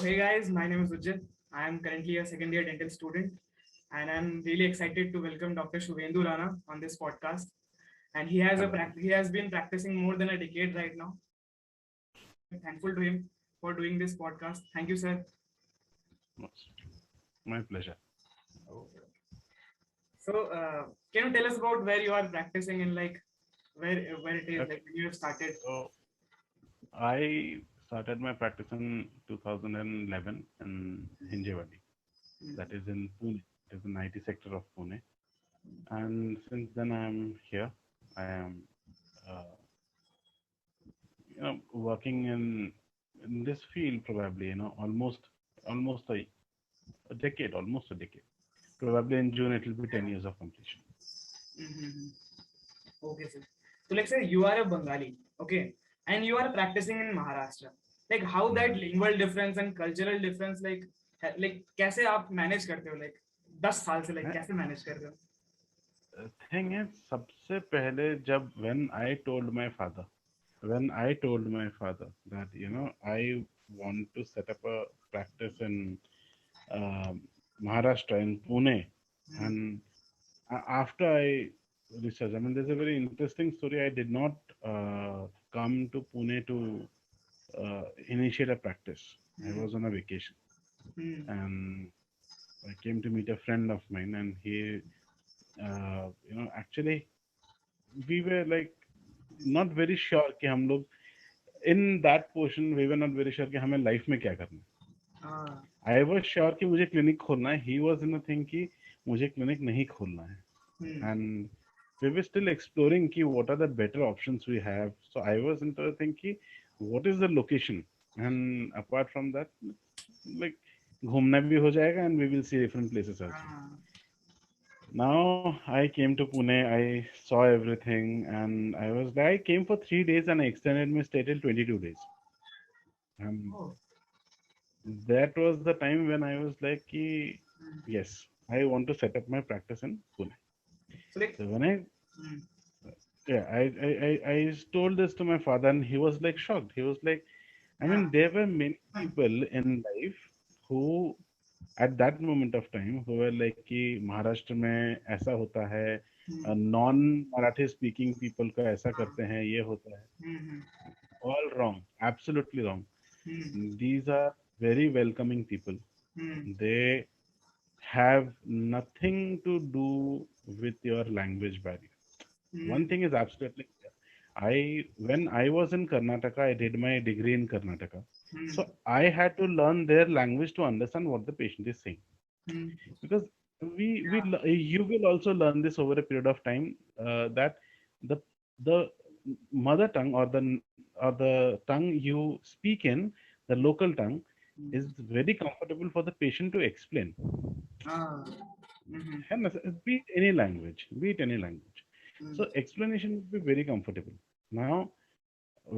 hey guys, my name is Ujjit. I am currently a second year dental student, and I'm really excited to welcome Dr. Shubhendu Rana on this podcast. And Hello. he has been practicing more than a decade right now. I'm thankful to him for doing this podcast. Thank you, sir. Most. My pleasure. Okay. So, can you tell us about where you are practicing and like where it is, Okay. like when you have started? So I started my practice in 2011 in Hinjewadi. That is in Pune. It is an IT sector of Pune. And since then I am here. I am, uh, working in this field probably, almost a decade, almost a decade. Probably in June it will be 10 years of completion. Mm-hmm. Okay, sir. So, like, say you are a Bengali, okay, and you are practicing in Maharashtra. Like, how that Yeah. lingual difference and cultural difference, like, कैसे आप manage करते हो? Like, 10 साल से like कैसे manage करते हो? Thing is, सबसे पहले जब when I told my father that I want to set up a practice in Maharashtra in Pune, and after I researched, I mean, there's a very interesting story. I did not come to Pune to initiate a practice. I was on a vacation, Hmm. and I came to meet a friend of mine, and he, actually, we were like not very sure कि हम लोग in that portion we were not very sure कि हमें life में क्या करना है. Ah. I was sure कि मुझे clinic खोलना है. He was in the thing कि मुझे clinic नहीं खोलना है. Hmm. And we were still exploring कि what are the better options we have. So I was into the thing कि what is the location, and apart from that, like घूमना भी हो जाएगा and we will see different places as well. Ah. Now I came to Pune, I saw everything, and I came for 3 days and I extended my stay till 22 days. And Oh. that was the time when I was like, ki, yes, I want to set up my practice in Pune. So like. So when I, Hmm. yeah, I told this to my father, and he was like shocked. He was like, I Yeah. mean, there were many people in life who at that moment of time who were like कि महाराष्ट्र में ऐसा होता है, Hmm. Non Marathi speaking people का ऐसा करते हैं, ये होता है. Hmm. All wrong, absolutely wrong. Hmm. These are very welcoming people. Hmm. They have nothing to do with your language barrier. Hmm. One thing is absolutely clear. When I was in Karnataka, I did my degree in Karnataka. Hmm. So I had to learn their language to understand what the patient is saying. Hmm. Because you will also learn this over a period of time, that the the mother tongue or the tongue you speak in, the local tongue, is very comfortable for the patient to explain. Ah. Hmm. And be it any language. Hmm. So explanation would be very comfortable. Now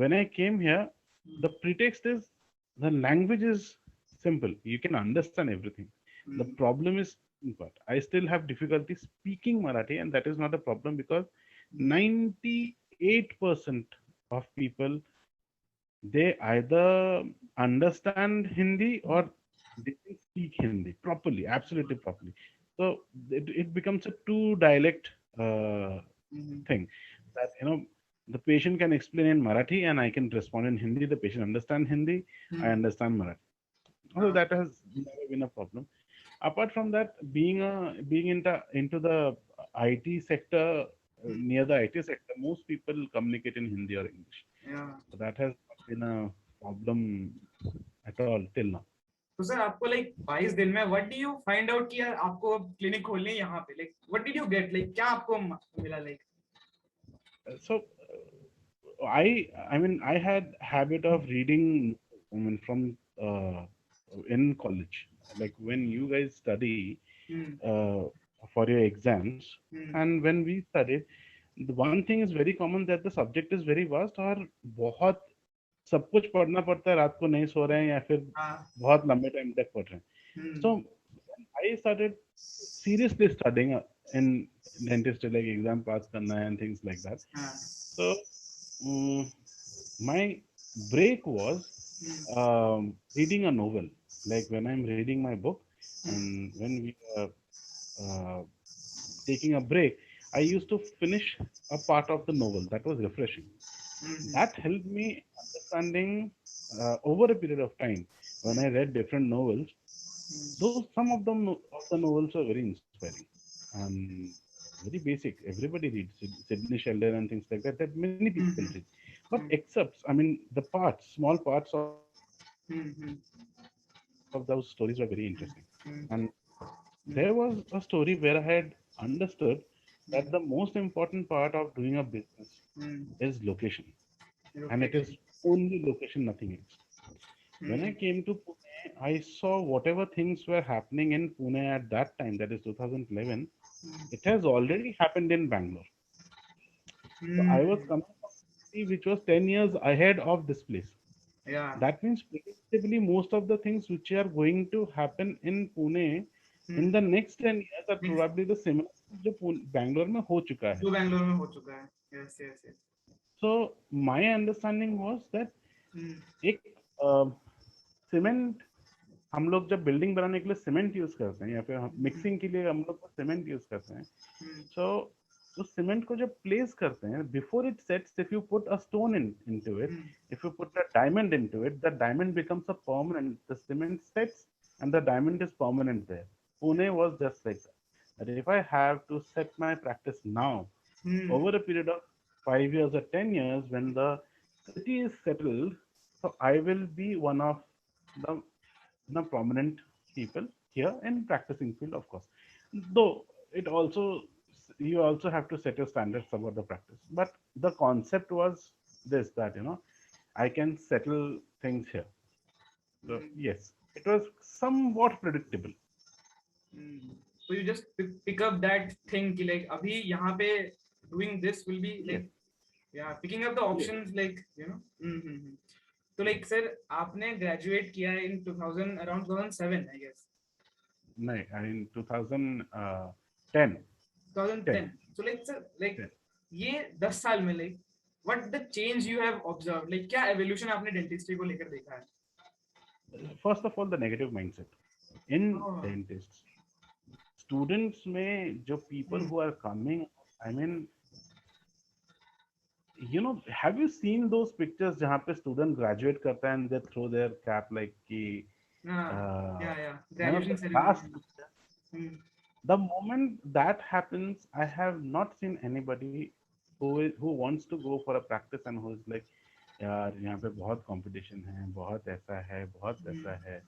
when I came here, the pretext is the language is simple. You can understand everything. The Hmm. problem is but I still have difficulty speaking Marathi, and that is not a problem because 98% of people, they either understand Hindi or they can speak Hindi properly, absolutely properly. So it becomes a two dialect Hmm. thing, that the patient can explain in Marathi and I can respond in Hindi. The patient understand Hindi, I Hmm. understand Marathi. So Ah. that has never been a problem. Apart from that, being into the IT sector, near the IT sector, most people communicate in Hindi or English. Yeah. So that has not been a problem at all till now. तो sir आपको like 22 दिन में what do you find out कि यार आपको अब clinic खोलनी है यहाँ पे like what did you get like क्या आपको मिला like So I mean I had habit of reading, I mean, from in college, like when you guys study hmm uh, for your exams, hmm and when we studied, the one thing is very common that the subject is very vast और बहुत सब कुछ पढ़ना पड़ता है, रात को नहीं सो रहे हैं या फिर हाँ बहुत लंबे टाइम तक पढ़ रहे हैं. हम्म So when I started seriously studying in dentistry, like exam pass करना है and things like that. हाँ So mm, my break was reading a novel. Like when I'm reading my book, and when we are uh, taking a break, I used to finish a part of the novel. That was refreshing. That helped me understanding over a period of time. When I read different novels, those some of them of the novels were very inspiring and very basic. Everybody reads Sidney Sheldon and things like that. That many people read, but excerpts. I mean, the parts, small parts of those stories were very interesting. And there was a story where I had understood that the most important part of doing a business is location, and it is only location, nothing else. When I came to Pune, I saw whatever things were happening in Pune at that time, that is 2011, it has already happened in Bangalore. So I was coming from a city which was 10 years ahead of this place. Yeah. That means predictably most of the things which are going to happen in Pune in the next 10 years are Next, probably the similar जो बैंगलोर में हो चुका है. जो बैंगलोर में हो चुका है. Yes, yes, yes. So my understanding was that Hmm. एक सीमेंट, हम लोग जब बिल्डिंग बनाने के लिए सीमेंट यूज करते हैं या फिर मिक्सिंग के लिए हम लोग सीमेंट यूज करते हैं. सो उस सीमेंट को जब प्लेस करते हैं, before it sets, if you put a stone into it, if you put a diamond into it, the diamond becomes a permanent. The cement sets and the diamond is permanent there. Pune was just like that. That if I have to set my practice now, over a period of 5 years or 10 years, when the city is settled, so I will be one of the prominent people here in practicing field, of course. Though it also, you also have to set your standards about the practice. But the concept was this, that I can settle things here. So yes, it was somewhat predictable. So you just pick up that thing कि like अभी यहाँ पे doing this will be Yes, like, yeah, picking up the yes. options like तो like sir आपने graduate किया है in 2000 around 2007 I guess. No, in 2010. 10, 2010. So like sir like 10. ये 10 साल में like what the change you have observed, like क्या evolution आपने dentistry को लेकर देखा है? First of all, the negative mindset in Oh. dentists. Students में जो people who are coming, I mean, have you seen those pictures जहाँ पे student graduate करता है and they throw their cap like कि Yeah, the graduation ceremony. last picture. The moment that happens, I have not seen anybody who wants to go for a practice and who is like, यार यहाँ पे बहुत competition है, बहुत ऐसा है, बहुत ऐसा है,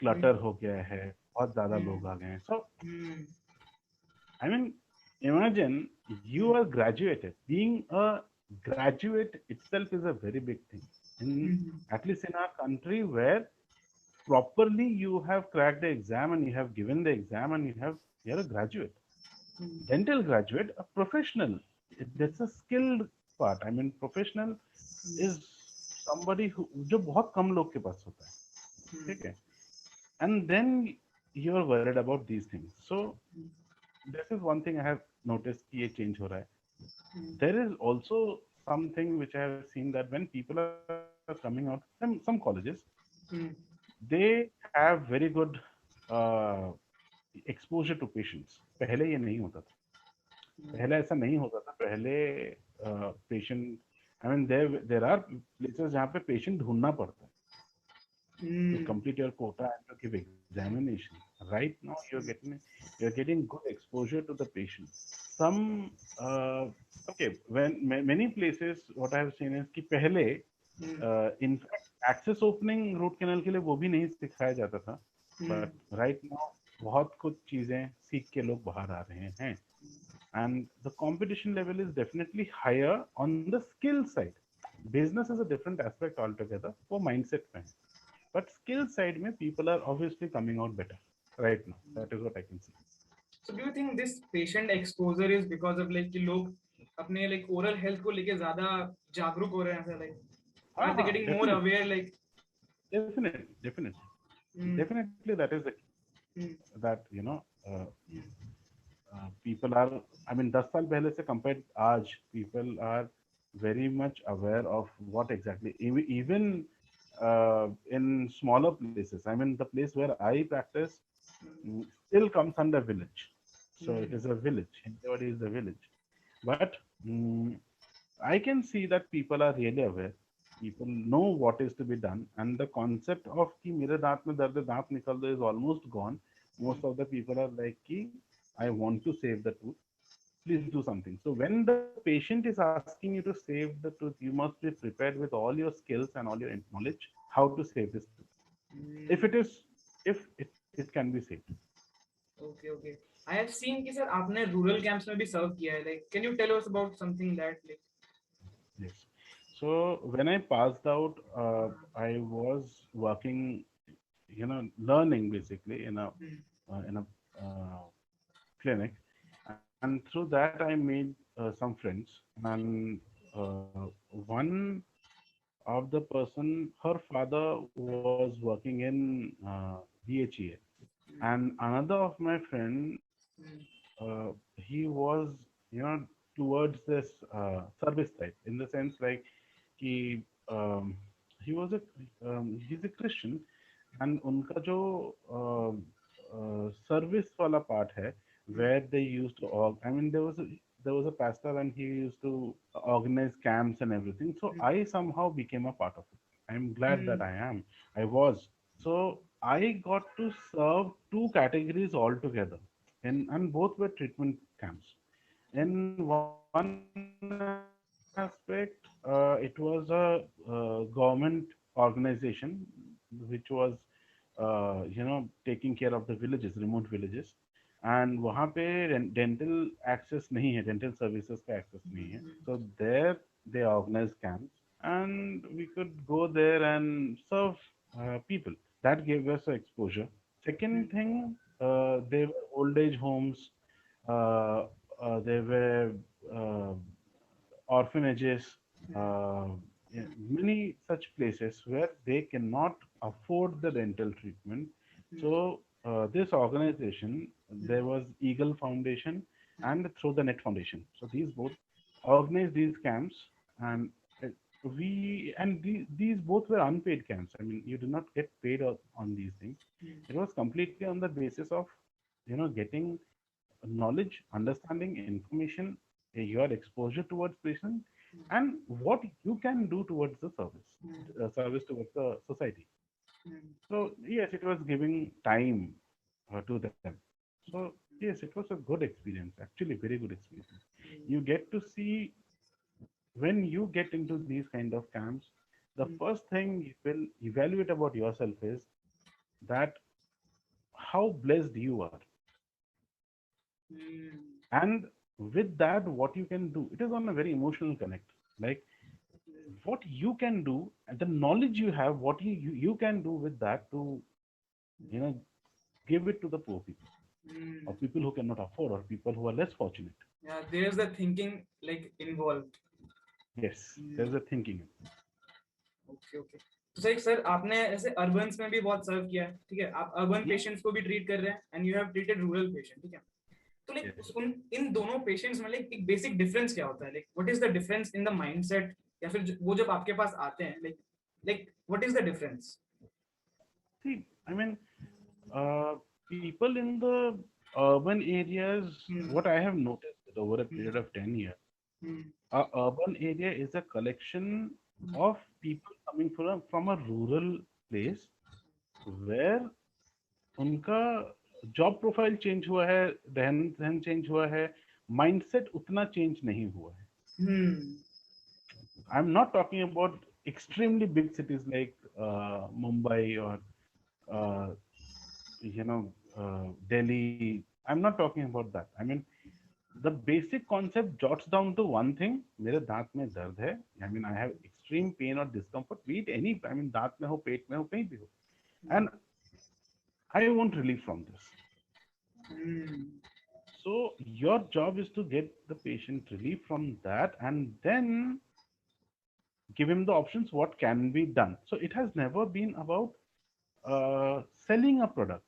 clutter हो गया है, बहुत ज़्यादा लोग आ गए हैं. So I mean, imagine you are graduated. Being a graduate itself is a very big thing. At least in our country, where properly you have cracked the exam and you have given the exam and you're a graduate, dental graduate, a professional. That's a skilled part. I mean, professional is somebody who जो बहुत कम लोग के पास होता है, ठीक है? And then you are worried about these things. So this is one thing I have noticed कि ये change हो रहा है. There is also something which I have seen, that when people are coming out, some colleges, they have very good uh, exposure to patients. पहले ये नहीं होता था. पहले ऐसा नहीं होता था. पहले patient, I mean, there are places जहाँ पे patient ढूंढना पड़ता है to complete your quota and to give examination. Right now, you're getting good exposure to the patient. Some okay, when many places, what I have seen is कि पहले in fact access opening root canal के लिए वो भी नहीं सिखाया जाता था. But right now बहुत कुछ चीजें सीख के लोग बाहर आ रहे हैं. And the competition level is definitely higher on the skill side. Business is a different aspect altogether. वो mindset में है. But skill side में people are obviously coming out better right now. That is what I can see. So do you think this patient exposure is because of like कि लोग अपने like oral health को लेके ज़्यादा जागरूक हो रहे हैं, ऐसा like are they getting more Definitely, aware like? definitely that is the key. That people are, I mean 10 साल पहले से compared आज, people are very much aware of what exactly, even in smaller places. I mean, the place where I practice still comes under village. So it is a village. Everybody is a village. But mm, I can see that people are really aware. People know what is to be done, and the concept of कि मेरे दांत में दर्द है, दांत निकल दो is almost gone. Most of the people are like कि I want to save the tooth. Please do something. So when the patient is asking you to save the tooth, you must be prepared with all your skills and all your knowledge how to save this tooth. If it is, if it can be saved. Okay okay I have seen कि sir आपने rural camps में भी serve किया है like can you tell us about something that like Yes. So when I passed out, I was working, learning basically in a clinic, and through that I made some friends. And one of the person, her father was working in BHEA, and another of my friend, he was, towards this service type, in the sense like he he was a he's a Christian, and उनका जो service वाला part है, where they used to I mean, there was a pastor, and he used to organize camps and everything. So I somehow became a part of it. I'm glad that I was. So I got to serve two categories altogether, and both were treatment camps. In one aspect, it was a government organization which was, taking care of the villages, remote villages. And वहाँ पे dental access नहीं है, dental services का access नहीं है. So there they organized camps, and we could go there and serve people. That gave us exposure. Second thing, they were old age homes. Uh, there were uh, orphanages, yeah, many such places where they cannot afford the dental treatment. So this organization, there was Eagle Foundation and Through the Net Foundation. So these both organized these camps, and these both were unpaid camps. I mean, you do not get paid on these things. It was completely on the basis of getting knowledge, understanding, information, your exposure towards patient, and what you can do towards the service towards the society. So yes, it was giving time to them. So yes, it was a good experience, actually very good experience. You get to see, when you get into these kind of camps, the first thing you will evaluate about yourself is that how blessed you are, and with that what you can do. It is on a very emotional connect, like what you can do and the knowledge you have, what you can do with that to you know give it to the poor people, or people who cannot afford, or people who are less fortunate. yeah there's the thinking like involved Yes, there's a thinking. Okay okay तो sir आपने ऐसे अर्बन्स में भी बहुत सर्व किया है ठीक है आप अर्बन Yeah. पेशेंट्स को भी ट्रीट कर रहे हैं and you have treated rural patient ठीक है तो लाइक Yes. उन इन दोनों पेशेंट्स में लाइक एक बेसिक डिफरेंस क्या होता है like what is the difference in the mindset या फिर वो जब आपके पास आते हैं like like what is the difference See, I mean, people in the urban areas, what I have noticed that over a period of 10 years, a urban area is a collection of people coming from a rural place, where उनका job profile change हुआ है, रहन सहन change हुआ है, mindset उतना change नहीं हुआ है. I am not talking about extremely big cities like Mumbai or uh, Delhi. I'm not talking about that. I mean, the basic concept jots down to one thing. मेरे दांत में दर्द है. I mean, I have extreme pain or discomfort. Be it any. I mean, दांत में हो, पेट में हो, कहीं भी हो. And I want relief from this. So your job is to get the patient relief from that, and then give him the options what can be done. So it has never been about selling a product.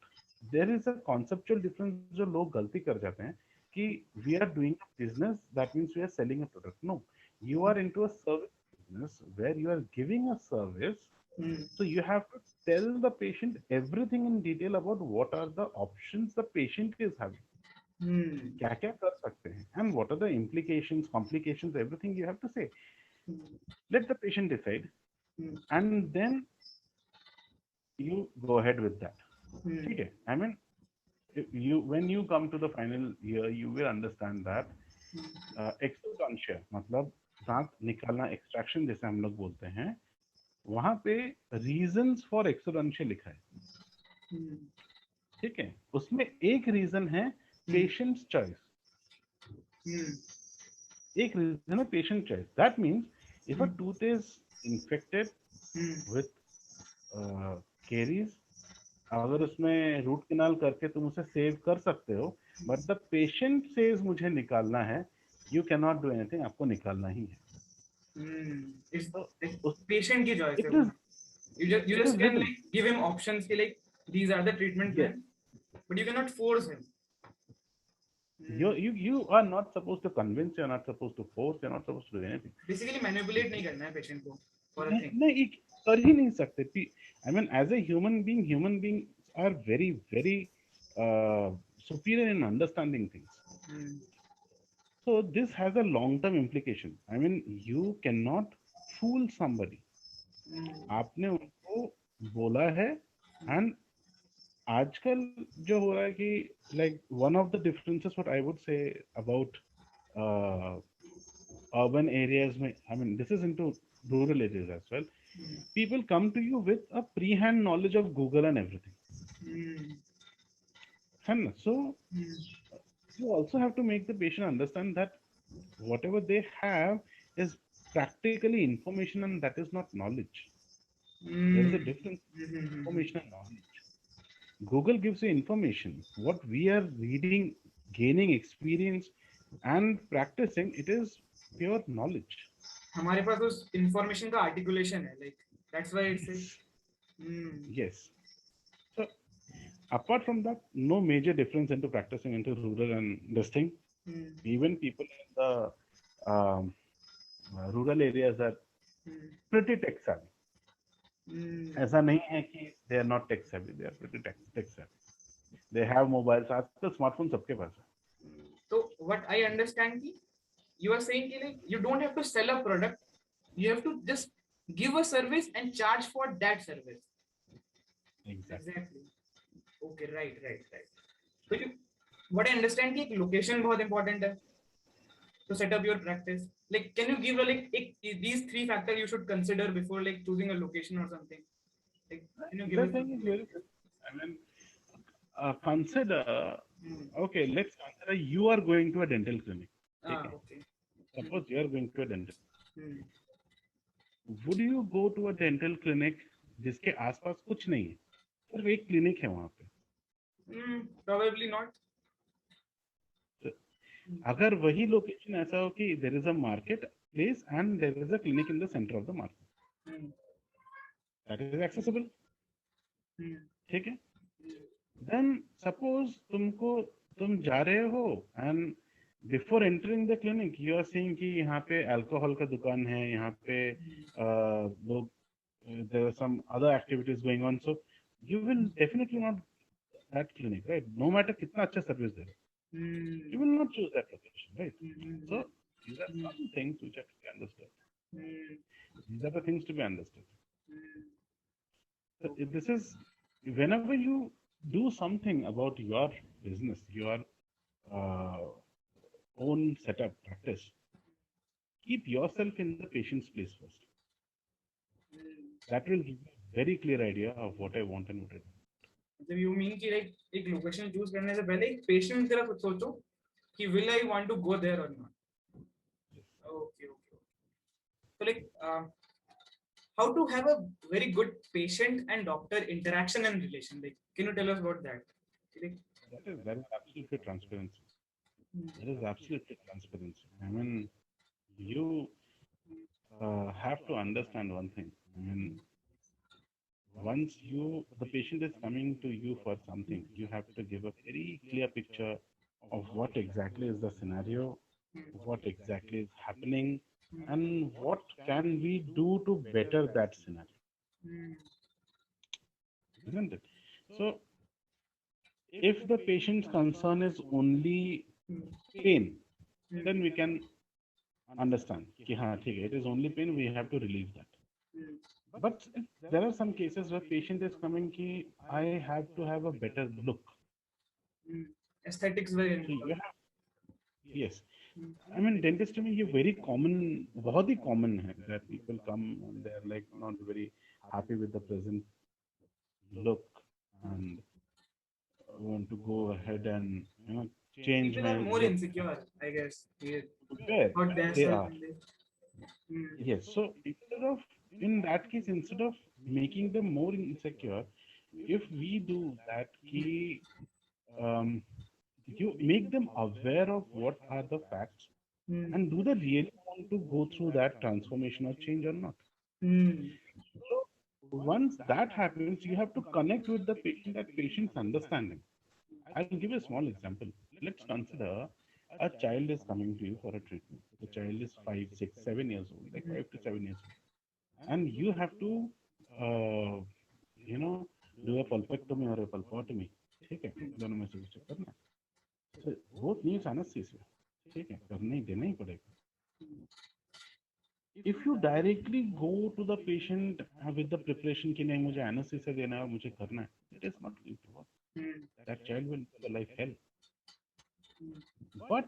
There is a conceptual difference जो लोग गलती कर जाते हैं कि we are doing a business, that means we are selling a product. No, you are into a service business where you are giving a service Hmm. So you have to tell the patient everything in detail about what are the options the patient is having. Hmm. क्या क्या कर सकते हैं, and what are the implications, complications, everything you have to say. Hmm. Let the patient decide, Hmm. and then you go ahead with that. Hmm. Okay, I mean, you when you come to the final year, you will understand that एक्सोडोंशिया मतलब दांत निकालना, extraction जैसे हम लोग बोलते हैं, वहां पे रीजंस फॉर एक्सोडोंशिया लिखा है. Hmm. ठीक है, उसमें एक रीजन है Hmm. Patients choice. Hmm. एक रीजन है patient choice. That means if a Hmm. Tooth is infected Hmm. With caries, अगर उसमें रूट किनाल करके तुम उसे सेव कर सकते हो, बट द पेशेंट सेज मुझे निकालना है, you can not do anything, आपको निकालना ही है. It's तो like उस patient की choice है इट वो. Is You it just is can written. like give him options कि like these are the treatment Yes, plan, but you cannot force him. you are not supposed to convince, you're not supposed to force, you're not supposed to do anything. Basically manipulate नहीं करना है patient को for a नहीं thing. नहीं, कर ही नहीं सकते. I mean as a human being are very very superior in understanding things. Hmm. So this has a long term implication. I mean, you cannot fool somebody. Hmm. आपने उनको बोला है. एंड आजकल जो हो रहा है कि like one of the differences what I would say about urban areas में, I mean this is into rural areas as well, people come to you with a pre-hand knowledge of Google and everything. Hmm. And so Hmm. you also have to make the patient understand that whatever they have is practically information, and that is not knowledge. There is Hmm. a difference between Hmm. information and knowledge. Google gives you information. What we are reading, gaining experience, and practicing, it is pure knowledge. हमारे पास उस information का articulation है like that's why it's like. Yes, Hmm. yes. So apart from that, no major difference into practicing into rural and this thing. Hmm. Even people in the rural areas are Hmm. pretty tech savvy. Hmm. ऐसा नहीं है कि they are not tech savvy. They are pretty tech savvy. They have mobiles. आजकल smartphone सबके पास है. So what I understand कि you are saying कि like you don't have to sell a product, you have to just give a service and charge for that service. Exactly. Exactly. Okay, right. So you, what I understand कि एक location बहुत important है to set up your practice. Like, can you give a, like these three factors you should consider before like choosing a location or something? Like, can you give The us thing is something? very simple. I mean, consider. Hmm. Okay, let's consider you are going to a dental clinic. Ah, Okay. okay. Suppose you are going to a dental. Hmm. Would you go to a dental clinic जिसके आसपास कुछ नहीं है, सिर्फ एक clinic है वहां पे? Probably not. तो अगर वही लोकेशन ऐसा हो कि there is a market place and there is a clinic in the centre of the market, Hmm. That is accessible. Hmm. ठीक है. देन सपोज तुम जा रहे हो and before entering the clinic you are seeing कि यहाँ पे alcohol का दुकान है, यहाँ पे लोग, there are some other activities going on, so you will definitely not that clinic, right? No matter kitna acha service there, Hmm. you will not choose that location, right? Hmm. So these are some things which have to be understood. Hmm. These are the things to be understood. Hmm. So this is, whenever you do something about your business, your uh, own setup practice, keep yourself in the patient's place first. That will give you a very clear idea of what I want and what I don't. मतलब you mean कि like एक location choose करने से पहले एक patient की तरफ सोचो कि will I want to go there or not. Yes. Okay. So like how to have a very good patient and doctor interaction and relation. Like, can you tell us about that? Like, That is absolutely transparency. That is absolutely transparency. I mean, you have to understand one thing. I mean, once the patient is coming to you for something, you have to give a very clear picture of what exactly is the scenario, what exactly is happening, and what can we do to better that scenario. Hmm. isn't it? So if the patient's concern is only Hmm. pain, Hmm. then we can understand कि हाँ ठीक है, it is only pain, we have to relieve that. Hmm. But there are some cases where patient is coming कि I have to have a better look. Hmm. Aesthetics very So you important. have, yes. Hmm. I mean dentistry में ये very common, बहुत ही common है that people come and they are like not very happy with the present look and want to go ahead and change People my are more look. insecure, I guess, Where about they themselves. are. Hmm. Yes. So instead of, in that case, instead of making them more insecure, if we do that, um, you make them aware of what are the facts, Hmm. and do they really want to go through that transformation or change or not? Hmm. So once that happens, you have to connect with the patient, that patient's understanding. I'll give a small example. Let's consider a child is coming to you for a treatment. The child is 5, 6, 7 years old, like 5 to 7 years old, and you have to, uh, you know, do a pulpectomy or a pulpotomy. ठीक है, दोनों में से कुछ करना है. So both needs anesthesia. ठीक है, करना ही देना ही पड़ेगा. If you directly go to the patient with the preparation कि नहीं मुझे anesthesia देना है और मुझे करना है, it is not going to work. Hmm. That child will live a life hell. But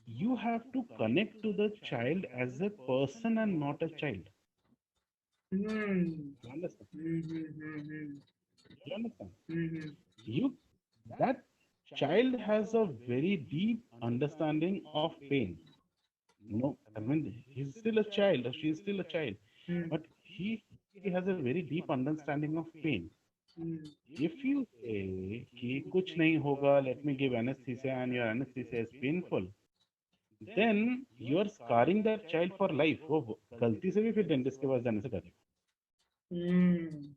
you have to connect to the child as a person and not a child. Hmm. You understand? Hmm. Hmm. You understand? Hmm. You, that child has a very deep understanding of pain. No, I mean he's still a child or she is still a child, Hmm. but he has a very deep understanding of pain. Hmm. If you say कि कुछ नहीं होगा, let me give anesthesia and your anesthesia is painful, then you are scarring that child for life. वो गलती से भी फिर dentist के पास जाने से डरेगा. Hmm.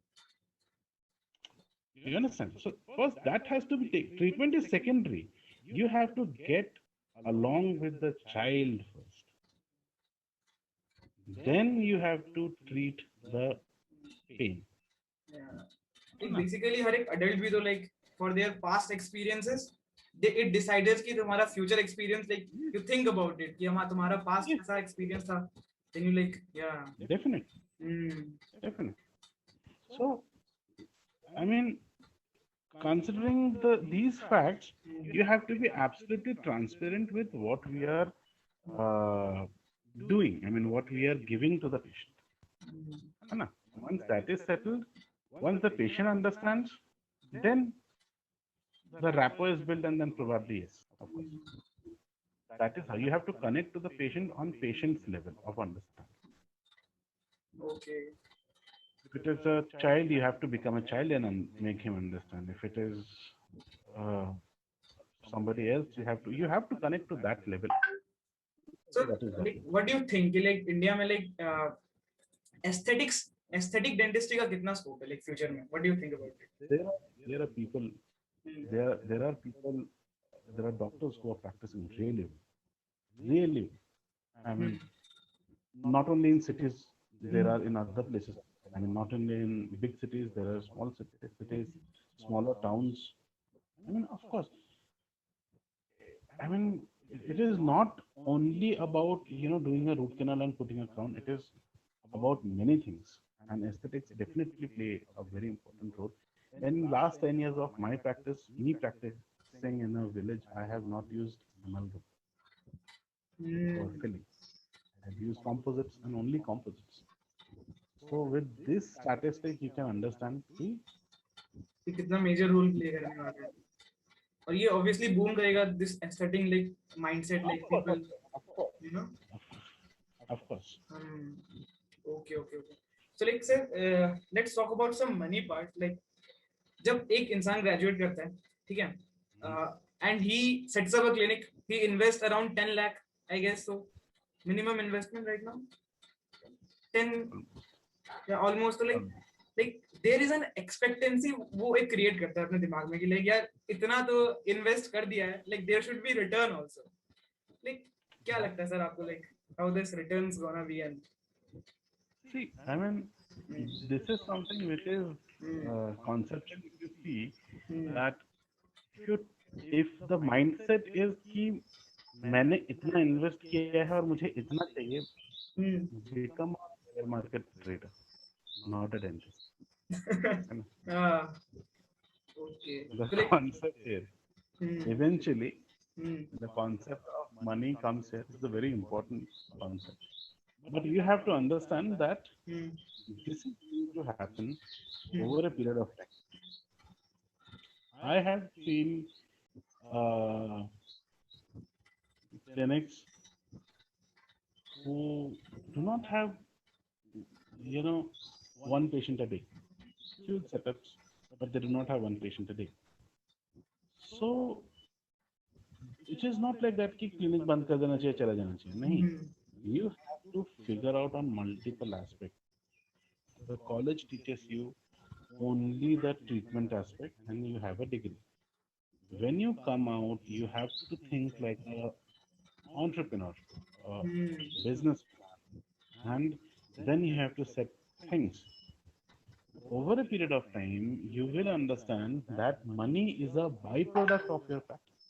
You understand? So first that has to be treatment is secondary. You have to get along with the child first. Then you have to treat the pain. Yeah. Basically हर एक adult भी तो like for their past experiences it decides कि तुम्हारा future experience like you think about it कि हाँ तुम्हारा past Yes, ऐसा experience था then you like yeah. definitely, Hmm. definitely. So I mean, considering these facts, you have to be absolutely transparent with what we are uh, doing. I mean, what we are giving to the patient. है ना? Once that is settled, once the patient understands, then the rapport is built, and then probably yes, of course. That is how you have to connect to the patient on patient's level of understanding. Okay. If it is a child, you have to become a child and make him understand. If it is uh, somebody else, you have to connect to that level. So That is that. like what do you think कि like India में like aesthetic dentistry का कितना scope है like future में what do you think about it? There are people. There are people. There are doctors who are practicing really well. Really well. I mean, not only in cities, there are in other places. I mean, not only in big cities, there are small cities, smaller towns. I mean, of course. I mean, it is not only about doing a root canal and putting a crown. It is about many things, and aesthetics definitely play a very important role. In last 10 years of my practice, me practicing in a village, I have not used amalgam for Hmm. filling. I've used composites and only composites. So with this statistic, you can understand. See, कि कितना major role play करने वाला है और ये obviously boom करेगा this aesthetic like mindset of like course, people of course, you know. of course. Okay. So like sir let's talk about some money part like जब एक इंसान ग्रेजुएट करता है ठीक है and he sets up a clinic he invests around 10 lakh I guess so minimum investment right now 10 yeah almost like there is an expectancy वो एक create करता है अपने दिमाग में कि like यार इतना तो invest कर दिया है like there should be return also like क्या लगता है सर आपको like how this returns gonna be and See, I mean, this is something which is conceptual. If you see that if you if the mindset is कि मैंने इतना invest किया है और मुझे इतना चाहिए, become a share market trader, not a dentist. है ना? Okay. The So like, concept here, eventually, hmm, the concept of money comes here. It's a very important concept. But you have to understand that hmm, this is going to happen hmm, over a period of time. I have seen uh, clinics who do not have, you know, one patient a day. Huge setups, but they do not have one patient a day. So it is not like that कि clinic बंद कर देना चाहिए, चला जाना चाहिए. नहीं. You have to figure out on multiple aspects. The college teaches you only the treatment aspect and you have a degree. When you come out, you have to think like a entrepreneur, a business plan, and then you have to set things. Over a period of time, you will understand that money is a byproduct of your practice.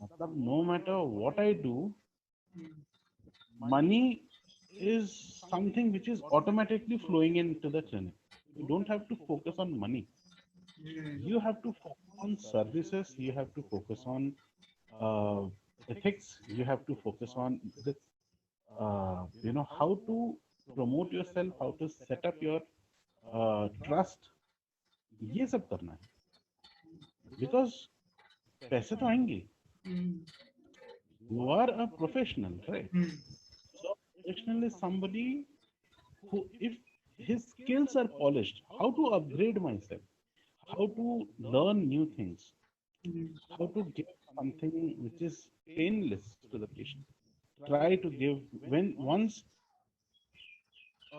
मतलब no matter what I do, money is something which is automatically flowing into the clinic. You don't have to focus on money. You have to focus on services. You have to focus on uh, ethics. You have to focus on this, how to promote yourself, how to set up your trust. ये सब करना है because पैसे तो आएंगे. You are a professional, right? So professional is somebody who, if his skills are polished, how to upgrade myself, how to learn new things, how to give something which is painless to the patient. Try to give when once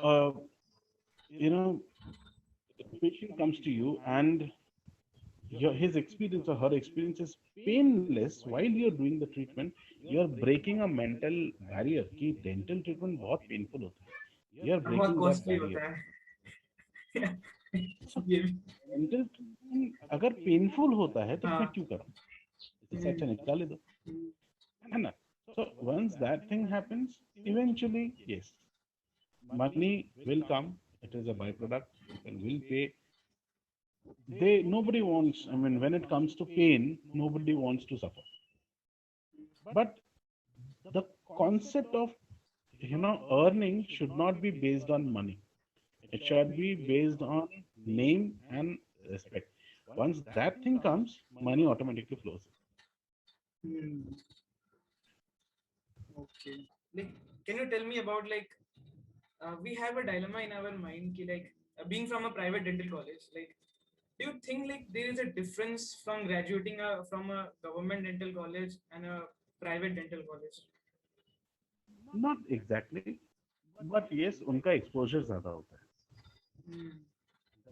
uh, you know the patient comes to you and his experience or her experience is painless while you're doing the treatment, you're breaking a mental barrier कि dental treatment बहुत painful होता है. You're बहुत breaking that costly barrier. होता है. So ये भी. dental treatment अगर painful होता है तो मैं क्यों करूँ? इससे अच्छा निकाल ले दो, है ना? So once that thing happens, eventually, yes, money will come. It is a byproduct. People will pay. Nobody wants. I mean, when it comes to pain, nobody wants to suffer. But the concept of earning should not be based on money. It should be based on name and respect. Once that thing comes, money automatically flows. Okay. Like, can you tell me about like we have a dilemma in our mind ki, like being from a private dental college, like do you think like there is a difference from graduating from a government dental college and a private dental college? Not exactly, but yes, उनका exposure ज़्यादा होता है.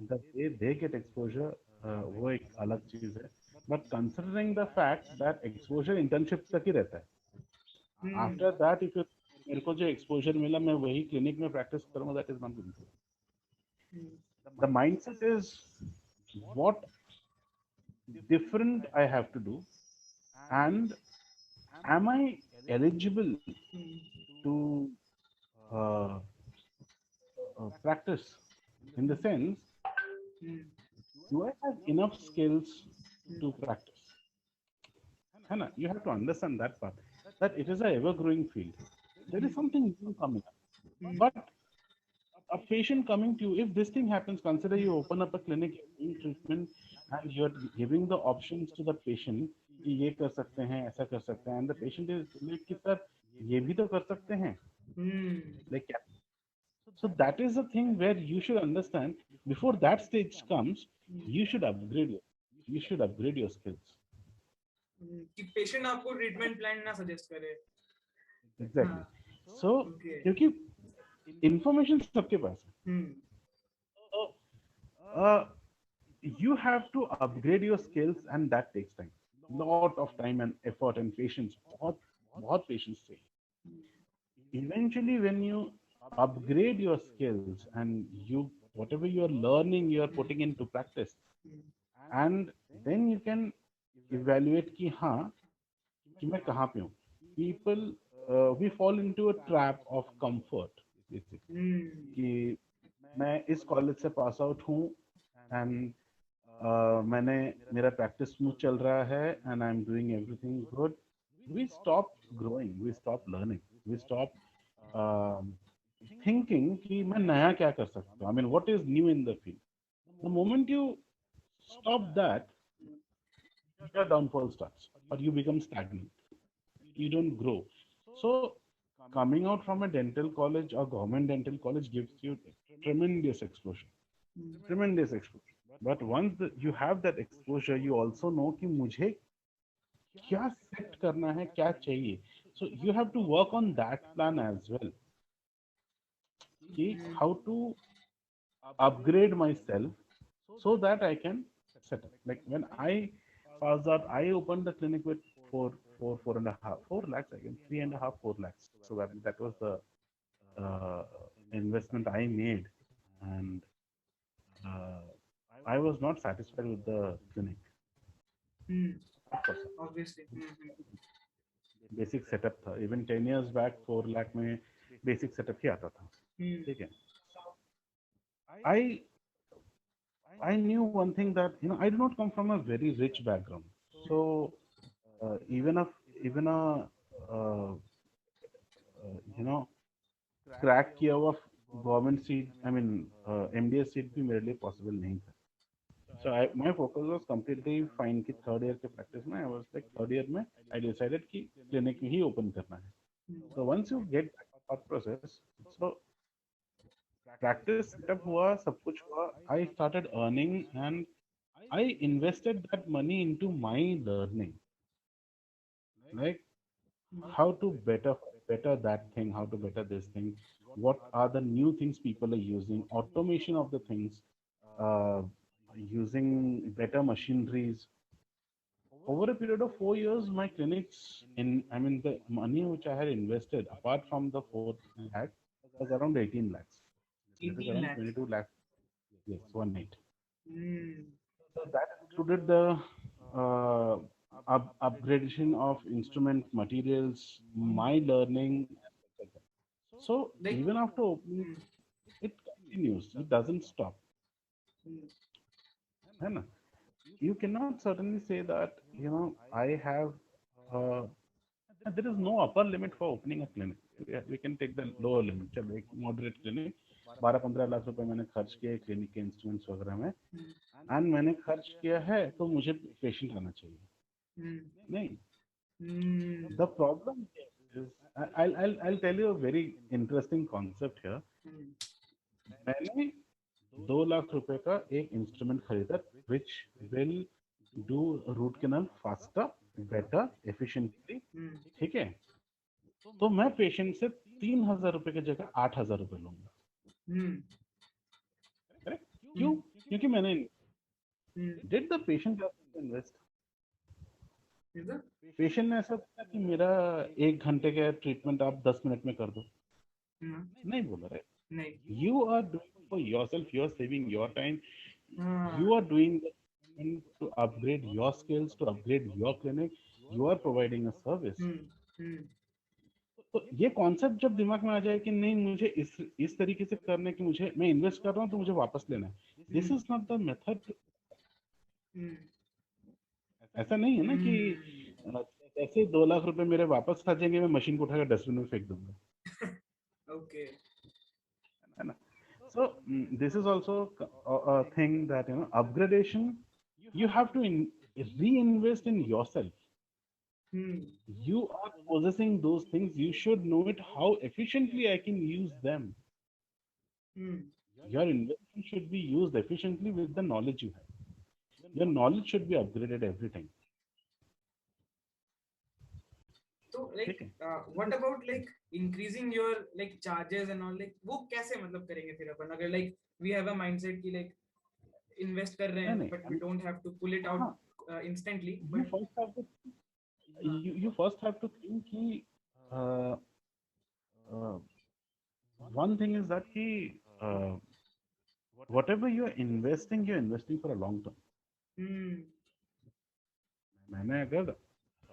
The way they get exposure, वो एक अलग चीज है. But considering the fact that exposure internship तक ही रहता है. After that, if you मेरे को जो exposure मिला मैं वही clinic में practice करूँगा, that is not good. The mindset is what different I have to do, and am I eligible to uh, practice, in the sense, do I have enough skills to practice? Hannah, you have to understand that part, that it is a ever-growing field. There is something new coming up. But a patient coming to you, if this thing happens, consider you open up a clinic, you're doing treatment, and you're giving the options to the patient कि ये कर सकते हैं, ऐसा कर सकते हैं, and the patient is like कि sir ये भी तो कर सकते हैं. Like, so that is the thing where you should understand, before that stage comes, you should upgrade your skills. कि पेशेंट आपको ट्रीटमेंट प्लान ना सजेस्ट करे. Exactly. So क्योंकि information सबके पास है. So, you have to upgrade your skills, and that takes time. Lot of time and effort and patience. बहुत patience चाहिए. Eventually, when you upgrade your skills, and you whatever you are learning you are putting into practice, and then you can evaluate कि हाँ कि मैं कहाँ पे हूँ. People we fall into a trap of comfort basically कि मैं इस कॉलेज से पास आउट हूँ एंड मैंने मेरा प्रैक्टिस स्मूथ चल रहा है and I am doing everything good. We stop growing, we stop learning, we stop thinking कि मैं नया क्या कर सकता हूँ. I mean what is new in the field. The moment you stop that, your downfall starts or you become stagnant. You don't grow. So coming out from a dental college or government dental college gives you tremendous exposure. Tremendous exposure. But once you have that exposure, you also know कि मुझे क्या set करना है, क्या चाहिए. So you have to work on that plan as well. कि how to upgrade myself so that I can set up. Like when I passed out, I opened the clinic with four and a half, 4 lakhs again, 3.5, 4 lakhs. So that was the uh, investment I made, and uh, I was not satisfied with the clinic. Of course, Obviously. basic setup था. Even 10 years back, 4 lakh में basic setup ही आता था. ठीक है. I I knew one thing that I do not come from a very rich background. So even if even a uh, you know crack किया हुआ government seat, I mean MDS seat भी मेरे लिए possible नहीं था. So my focus was completely fine कि third year के practice में I was like third year में I decided कि क्लिनिक ही ओपन करना है. So once you get that thought process, so practice setup हुआ, सब कुछ हुआ. I started earning and I invested that money into my learning, like how to better that thing, how to better this thing, what are the new things people are using, automation of the things, uh, using better machineries. Over a period of 4 years, my clinics I mean, the money which I had invested, apart from the 4 lakh, was around 18 lakhs. That is 18 around lakhs. 22 lakhs. Yes, 1 8. Hmm. So that included the uh, upgradation of instrument materials, my learning, etc. So Like, even after opening, hmm, it continues. It doesn't stop. hmm, है ना? You cannot certainly say that I have. Uh, there is no upper limit for opening a clinic. We can take the lower limit. चलो एक moderate clinic, 12-15 lakh रुपए मैंने खर्च किए clinic के instruments वगैरह में, एंड मैंने खर्च किया है तो मुझे पेशेंट आना चाहिए. hmm, नहीं. hmm, The problem is, I'll tell you a very interesting concept here. hmm, मैंने 2 लाख रुपए का एक इंस्ट्रूमेंट खरीदा which will do root canal faster, better, efficiently. hmm, ठीक है. तो मैं पेशेंट से 3,000 रुपए की जगह 8,000 रुपए लूंगा. hmm, correct. क्यों? hmm, क्योंकि मैंने hmm. Did the patient invest. Is it? Patient ने ऐसा बोला कि मेरा 1 घंटे का ट्रीटमेंट आप 10 मिनट में कर दो. Hmm. नहीं बोला. राइट. नहीं. You are doing for yourself, you are saving your time, हाँ. you are doing the thing to upgrade your skills, to upgrade your clinic, you are providing a service. Hmm, hmm, तो ये concept जब दिमाग में आ जाए कि नहीं मुझे इस तरीके से करने की, मुझे मैं इन्वेस्ट कर रहा हूँ तो मुझे वापस लेना है, this hmm, is not the method. hmm, ऐसा नहीं है ना कि hmm. जैसे 2 लाख रुपए मेरे वापस आ जाएंगे मैं मशीन को उठाकर डस्टबिन में फेंक दूंगा. Okay. है ना. So this is also a thing that upgradation, you have to reinvest in yourself. Hmm, You are possessing those things, you should know it how efficiently I can use them. hmm. Your investment should be used efficiently with the knowledge you have. Your knowledge should be upgraded every time. So like, ठीक है. what about like increasing your like charges and all, like वो कैसे मतलब करेंगे फिर अपन, अगर like we have a mindset कि like invest कर रहे नहीं हैं नहीं. but we don't have to pull it out हाँ. instantly, you but first have to you first have to think कि uh, uh, one thing is that whatever you're investing for a long term. Hmm. मैंने अगर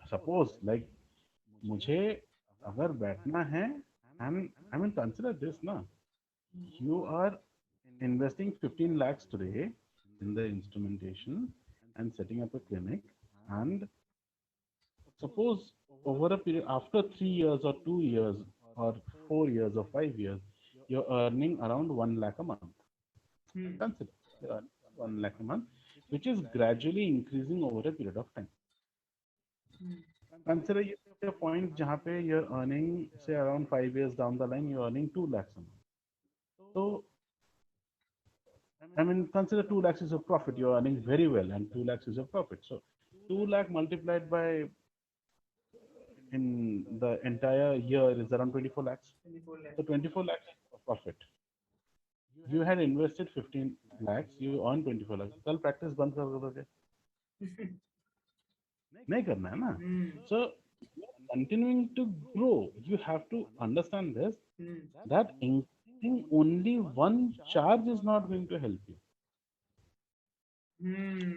suppose like मुझे अगर बैठना है and I mean consider this ना you are investing 15 lakhs today in the instrumentation and setting up a clinic, and suppose over a period after 3 years or 2 years or 4 years or 5 years you're earning around 1 lakh a month. Hmm. Consider you're earning 1 lakh a month, which is gradually increasing over a period of time. Hmm. Consider a point जहाँ पे you're earning say around 5 years down the line you're earning 2 lakhs a month. So I mean, consider 2 lakhs is a profit. You're earning very well, and 2 lakhs is a profit. So 2 lakh multiplied by in the entire year is around 24 lakhs. 24 So lakhs. 24 lakhs of profit. You had invested 15 lakhs, you earn 24 lakhs. कल practice बंद कर दोगे? नहीं करना है ना? Hmm. So continuing to grow, you have to understand this Hmm. that increasing only one charge is not going to help you. Hmm.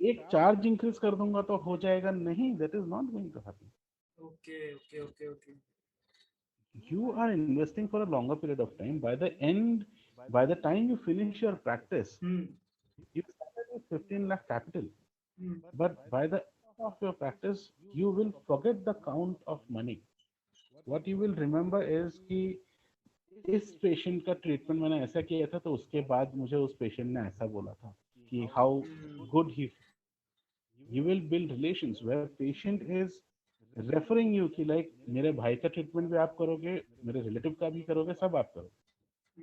एक charge increase कर दूंगा तो हो जाएगा नहीं, that is not going to happen. Okay, okay, okay, okay. You are investing for a longer period of time. By the end, by the time you finish your practice, Hmm. you started with 15 lakh capital, Hmm. but by the end of your practice you will forget the count of money. What you will remember is कि इस patient का treatment मैंने ऐसा किया था तो उसके बाद मुझे उस पेशेंट ने ऐसा बोला था कि how Hmm. Good he. You will build relations where patient is referring you कि like मेरे भाई का ट्रीटमेंट भी आप करोगे, मेरे रिलेटिव का भी करोगे, सब आप करो.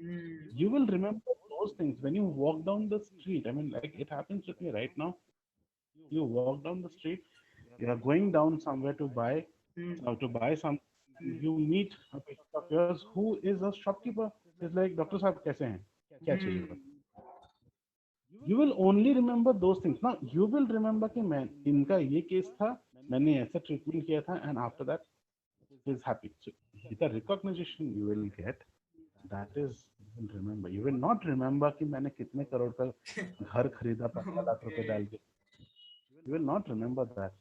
Hmm. You will remember those things when you walk down the street. I mean, like it happens with me right now. You walk down the street, you are going down somewhere Hmm. to buy some. Hmm. You meet a patient of yours who is a shopkeeper. He's like, doctor साहब कैसे हैं, क्या चाहिए Hmm. बस. You will only remember those things. Now you will remember कि मैं इनका ये केस था, मैंने ऐसा ट्रीटमेंट किया था, and after that he is happy. So the recognition you will get, that is you will remember. You will not remember कि मैंने कितने करोड़ का घर खरीदा 15 लाख रुपए डाल Okay. के. You will not remember that.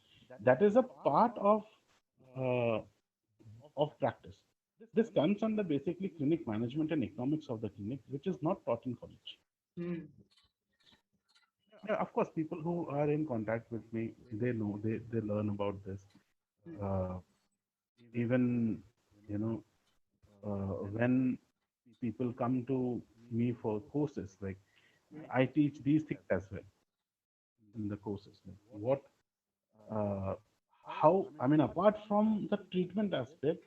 That is a part uh, of practice. This comes under basically clinic management and economics of the clinic, which is not taught in college. Hmm. Yeah, of course, people who are in contact with me, they know, they learn about this. Uh, even, you know, when people come to me for courses, like I teach these things as well in the courses. Like what, how, I mean, apart from the treatment aspect,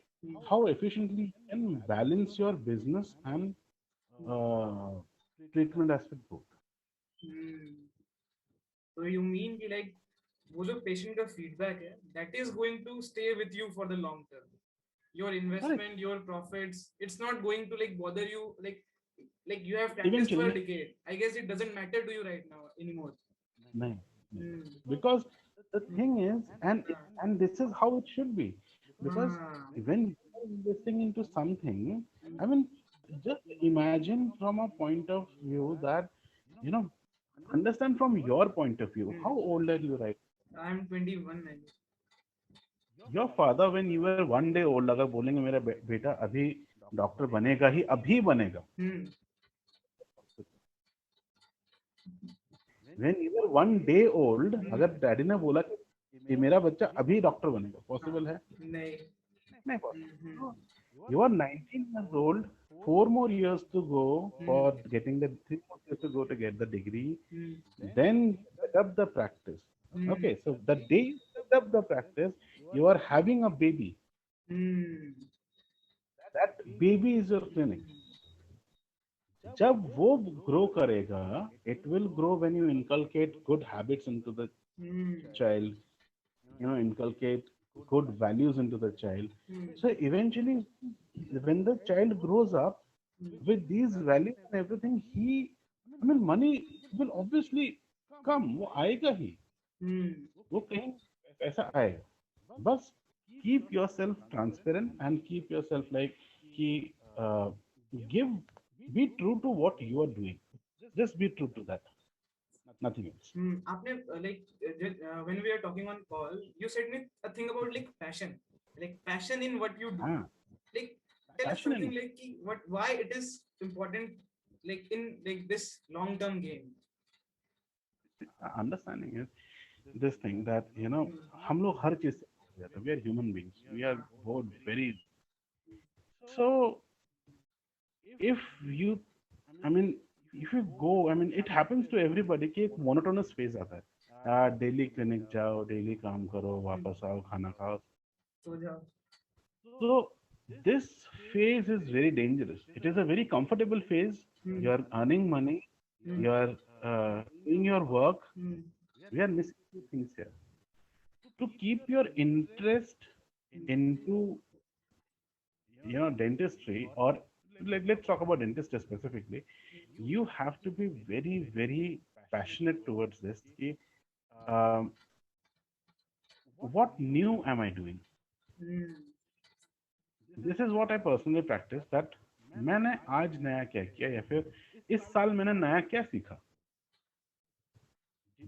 how efficiently you can balance your business and uh, treatment aspect both. Hmm. So you mean कि like वो जो patient का feedback है, that is going to stay with you for the long term. Your Correct. investment, your profits, it's not going to like bother you like you have practiced for a Eventually, decade. I guess it doesn't matter to you right now anymore. nahin, nahin. Hmm. Because the thing is, and this is how it should be, because Ah. when you are investing into something, I mean, just imagine from a point of view that, you know, understand from your point of view. How Hmm. old are you right? I'm 21 I guess. Your father, when you were 1 day old, अगर बोलेंगे मेरा बेटा अभी doctor बनेगा ही, अभी बनेगा. Hmm. When you were 1 day old, Hmm. अगर daddy ने बोला कि मेरा बच्चा अभी डॉक्टर बनेगा, हाँ. पॉसिबल है? नहीं. नहीं Hmm. possible. You are 19 years old, 4 more years to go Hmm. for getting the 3 more years to go to get the degree. Hmm. Then set up the practice. Hmm. Okay, so the day you set up the practice, you are having a baby. Hmm. That baby is your clinic. जब वो grow करेगा, it will grow when you inculcate good habits into the Hmm. child, inculcate good values into the child. Hmm. So eventually, when the child grows up Hmm. with these values and everything, I mean, money will obviously come. वो आएगा ही, Hmm. वो कहीं पैसा आएगा. बस keep yourself transparent and keep yourself like कि uh, give be true to what you are doing. Just be true to that, nothing else. आपने when we are talking on call, you said me a thing about like passion in what you do. Ah, Like tell us passion something and like why it is important like in like this long term game. understanding is this thing that हम लोग हर चीज से bored हो जाते हैं. We are human beings. We are bored very. So if you, I mean, if you go, I mean, it happens to everybody कि एक monotonous phase आता है. डेली क्लिनिक जाओ, डेली काम करो, वापस आओ, खाना खाओ. So yeah. So this phase is very dangerous. It is a very comfortable phase. You are earning money. You are doing your work. We are missing two things here. To keep your interest into dentistry, or let's talk about dentistry specifically. You have to be very very passionate towards this. कि, um, what new am I doing? This is what I personally practice. That मैंने आज नया क्या किया, या फिर इस साल मैंने नया क्या सीखा.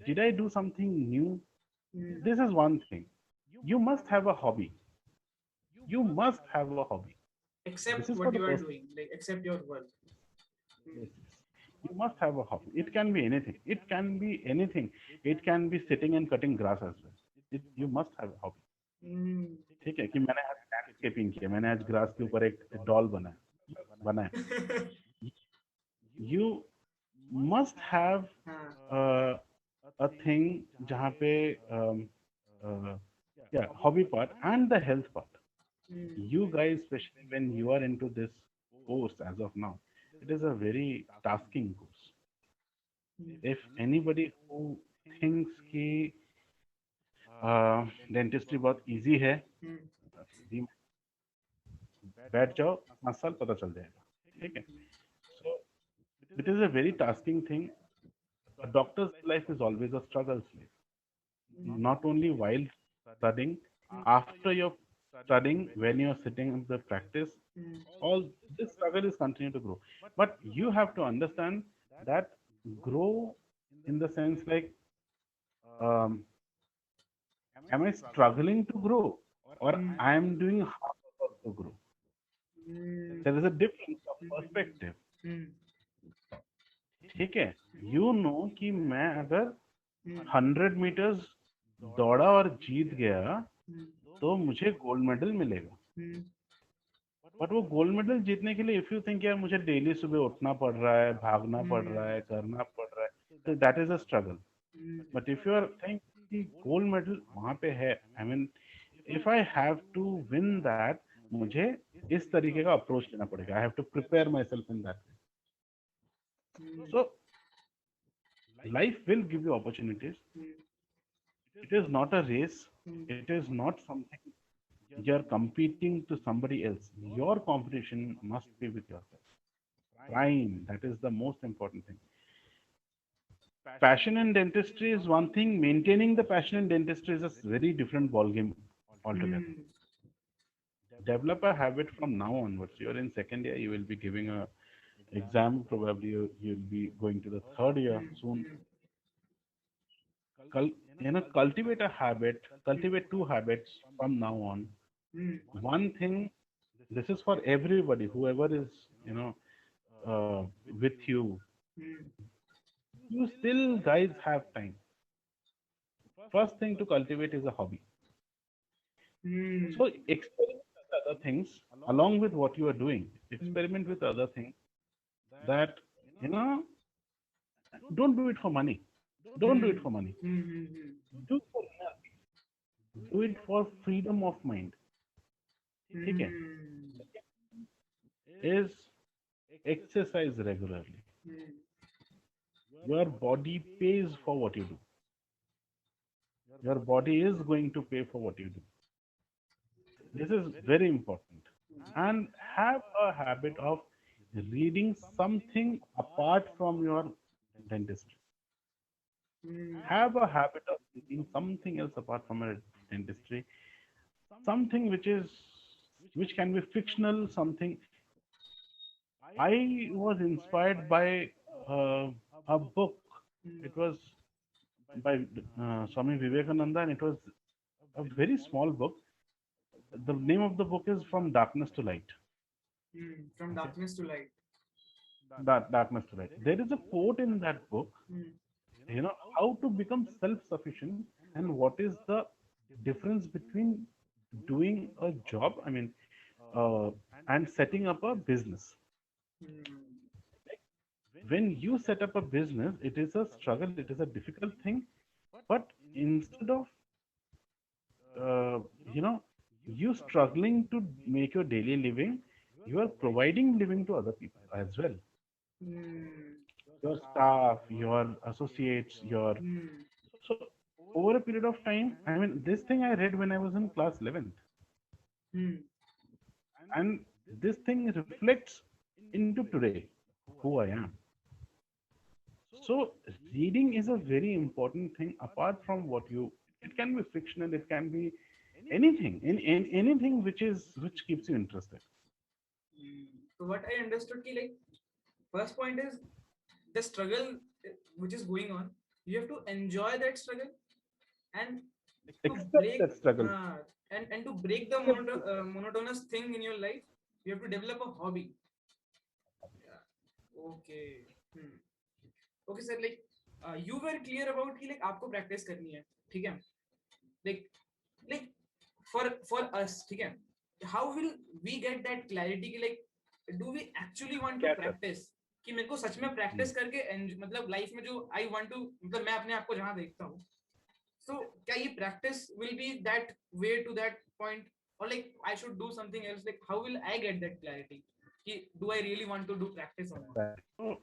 Did I do something new? This is one thing. You must have a hobby. You must have a hobby. This Accept is for what the you are person. doing, like accept your work. Yes, yes. You must have a hobby. It can be anything. It can be anything. It can be sitting and cutting grass as well. You must have a hobby. ठीक है कि मैंने आज landscaping किया, मैंने आज grass के ऊपर एक डॉल बनाया बनाया. You must have a thing जहाँ पे yeah, hobby part and the health part. You guys, especially when you are into this course as of now, it is a very tasking course. If anybody who thinks कि dentistry बहुत easy है, easy, बैठ जाओ 5 साल पता चल जाएगा. ठीक है. So it is a very tasking thing. A doctor's life is always a struggle, not only while studying, after you're studying, when you're sitting in the practice, all this struggle is continue to grow. But you have to understand that grow in the sense like, um, am I struggling to grow, or I am doing hard work to grow? There is a difference of perspective. ठीक है. You know कि मैं अगर 100 meters दौड़ा और जीत गया तो मुझे गोल्ड मेडल मिलेगा. बट वो गोल्ड मेडल जीतने के लिए इफ यू थिंक यार मुझे डेली सुबह उठना पड़ रहा है, भागना पड़ रहा है, करना पड़ रहा है, तो that is a struggle. But if you are think कि गोल्ड मेडल वहां पे है, I mean if I have to win that, मुझे इस तरीके का अप्रोच लेना पड़ेगा. I have to prepare myself in that way. So life will give you opportunities. It is not a race. It is not something you're competing to somebody else. Your competition must be with yourself. Prime, that is the most important thing. Passion in dentistry is one thing. Maintaining the passion in dentistry is a very different ball game altogether. Develop a habit from now onwards. You're in second year, you will be giving a exam. Probably you'll be going to the third year soon. Cultivate a habit. Cultivate two habits from now on. One thing. This is for everybody. Whoever is with you. You still guys have time. First thing to cultivate is a hobby. So experiment with other things along with what you are doing. Experiment with other things that don't do it for money. Don't do it for money. Do it for inner peace. Do it for freedom of mind. ठीक है. Is exercise regularly. Your body pays for what you do. Your body is going to pay for what you do. This is very important. And have a habit of reading something apart from your dentistry. Have a habit of reading something else apart from your dentistry. Something which can be fictional, something. I was inspired by a book. It was by Swami Vivekananda, and it was a very small book. The name of the book is From Darkness to Light. From Okay, darkness to light. that Darkness to Light. There is a quote in that book, how to become self-sufficient and what is the difference between doing a job, uh, and setting up a business. Hmm. When you set up a business, it is a struggle, it is a difficult thing, but instead of uh, you know you struggling to make your daily living, you are providing living to other people as well, Hmm. your staff, your associates, your Hmm. so over a period of time, this thing I read when I was in class 11th, Hmm. and this thing reflects into today who I am. So reading is a very important thing apart from what you, it can be fictional, it can be anything, in anything which keeps you interested. Hmm. So what I understood, ki like first point is the struggle which is going on. You have to enjoy that struggle and to Accept break that struggle. and to break the monotonous thing in your life. You have to develop a hobby. Yeah. Okay. Hmm. Okay, sir. Like you were clear about कि like आपको practice करनी है, ठीक है? Like like for us, ठीक है? How will we get that clarity कि like do we actually want to क्या कर practice? कि मेरे को सच में हम्म, practice करके मतलब life में जो I want to मतलब मैं अपने आप को जहाँ देखता हूँ. So क्या ये practice will be that way to that point or like I should do something else? Like how will I get that clarity? कि do I really want to do practice or not? right. So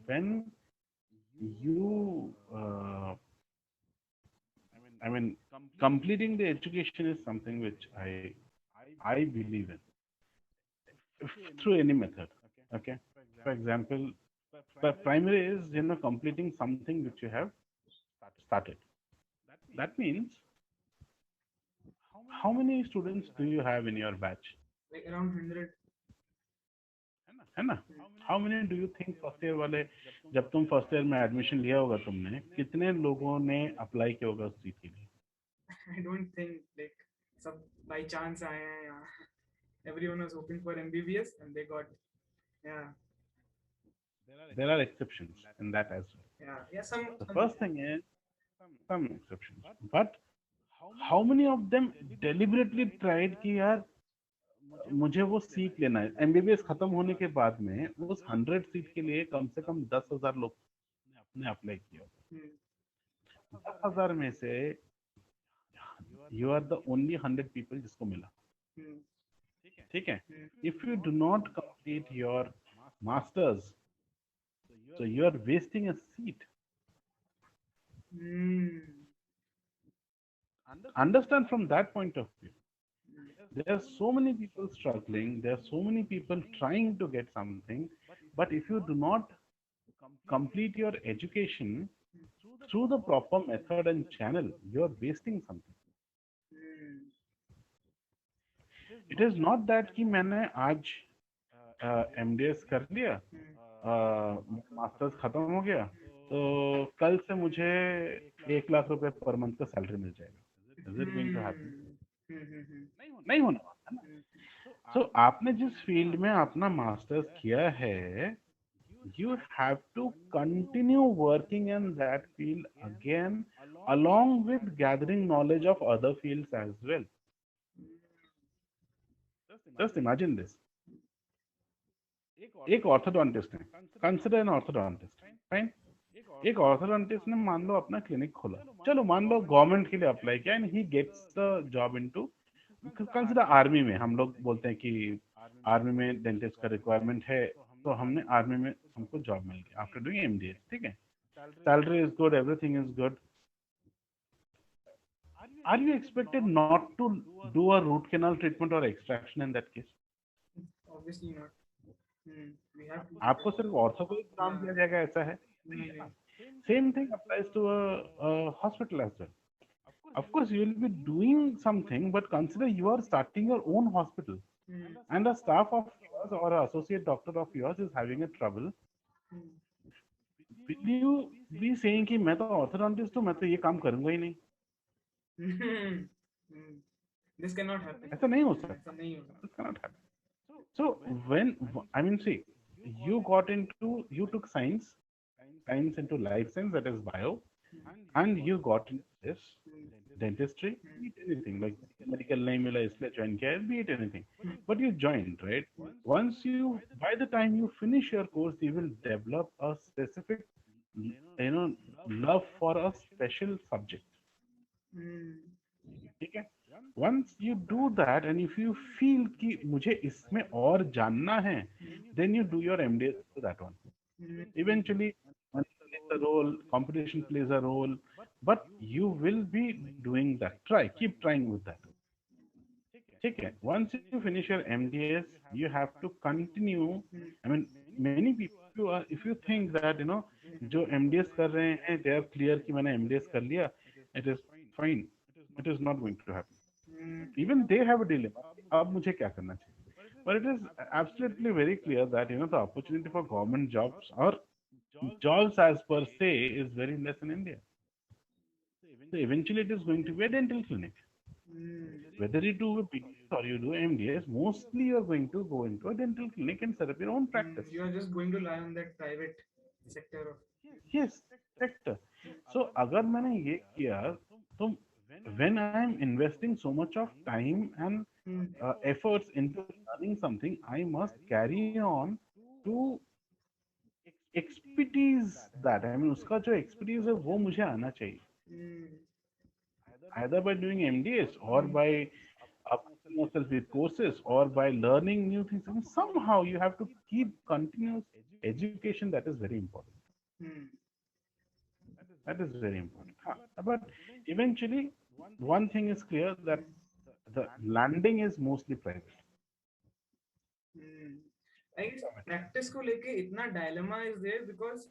when you completing the education is something which I believe in, through any method. Okay, for example, primary is completing something which you have started. That means how many students do you have in your batch? Like around 100. है ना? How many do you think first year वाले, जब तुम first year में admission लिया होगा तुमने, कितने लोगों ने अप्लाई किया होगा उस सीट के लिए? I don't think like सब by chance आए हैं यहाँ. Everyone was hoping for MBBS and they got yeah There are exceptions in that as well. yeah some The first thing is some exceptions, but how many of them deliberately tried कि यार मुझे वो seat लेना है? MBBS खत्म होने के बाद में उस 100 सीट के लिए कम से कम 10,000 लोग ने अप्लाई किया. hmm, 10,000 में से you are the only 100 people जिसको मिला. hmm, ठीक है? hmm, if you do not complete your masters, so you are wasting a seat. hmm, Understand from that point of view. There are so many people struggling, there are so many people trying to get something, but if you do not complete your education through the proper method and channel, you are wasting something. hmm, It is not that कि मैंने आज MDS कर लिया, hmm, masters खत्म हो गया, तो कल से मुझे 1 लाख रुपए पर मंथ का सैलरी मिल जाएगा. Is it going to happen? नहीं होने वाला है ना. सो आपने जिस फील्ड में अपना मास्टर्स किया है, you have to continue working in that field again, along with gathering knowledge of other fields as well. Just imagine this. एक ऑर्थोडोंटिस्ट है, कंसिडर एन ऑर्थोडोंटिस्ट, फाइन. एक ऑर्थोडोंटिस्ट ने मान लो अपना क्लिनिक खोला, चलो मान लो गवर्नमेंट के लिए अप्लाई किया and he gets the job into, consider army में. हम लोग बोलते हैं कि आर्मी में डेंटिस्ट का रिक्वायरमेंट है, तो हमने आर्मी में हमको जॉब मिल गई आफ्टर डूइंग एमडीएस. ठीक है, salary is good, everything is good. Are you expected not to do a root canal treatment or extraction in that case? obviously not. We have to आपको सिर्फ ortho को ही काम yeah दिया जाएगा ऐसा है? नहीं है नहीं ना. Same thing applies to a hospital as well. Of course, you will be doing something, but consider you are starting your own hospital. Hmm. and a staff of yours or an associate doctor of yours is having a trouble, Hmm. will you be saying कि मैं तो orthodontist हूँ, मैं तो ये काम करूंगा ही नहीं? Hmm. Hmm. This cannot happen. ऐसा नहीं हो ऐसा सकता. नहीं होगा. This cannot happen. So when I mean, see, you took science into life science, that is bio, and you got into this Hmm. dentistry, Hmm. be it anything like medical नहीं मिला इसलिए join किया, be it anything, Hmm. but you joined, right? Once you, by the time you finish your course, you will develop a specific, love for a special subject. Hmm. ठीक है? Once you do that, and if you feel कि मुझे इसमें और जानना है, then you do your MDS to that one. Hmm. Eventually, money plays a role, competition plays a role, but you will be doing that. Keep trying with that. ठीक है? Once you finish your MDS, you have to continue. Hmm. I mean, many people, if you think that, जो MDS कर रहे हैं, they are clear कि मैंने MDS कर लिया, it is fine. It is not going to happen. Hmm. Even they have a dilemma. अब मुझे क्या करना चाहिए? But it is absolutely very clear that the opportunity for government jobs or jobs as per se is very less in India. So eventually it is going to be a dental clinic. Hmm. Whether you do a BDS or you do MDS, mostly you are going to go into a dental clinic and set up your own Hmm. practice. You are just going to lie on that private sector of. Yes, sector. So अगर मैंने ये किया, तो when I am investing so much of time and Hmm. efforts into learning something, I must carry on to expertise that. I mean, उसका जो expertise है वो मुझे आना चाहिए. Hmm. Either by doing MDS or Hmm. by upskilling yourself with courses or by learning new things. I mean, somehow you have to keep continuous education. That is very important. Hmm. That is very important. Huh. But eventually, one thing is clear that the landing is mostly private. Hmm. I guess practice को लेके इतना dilemma is there because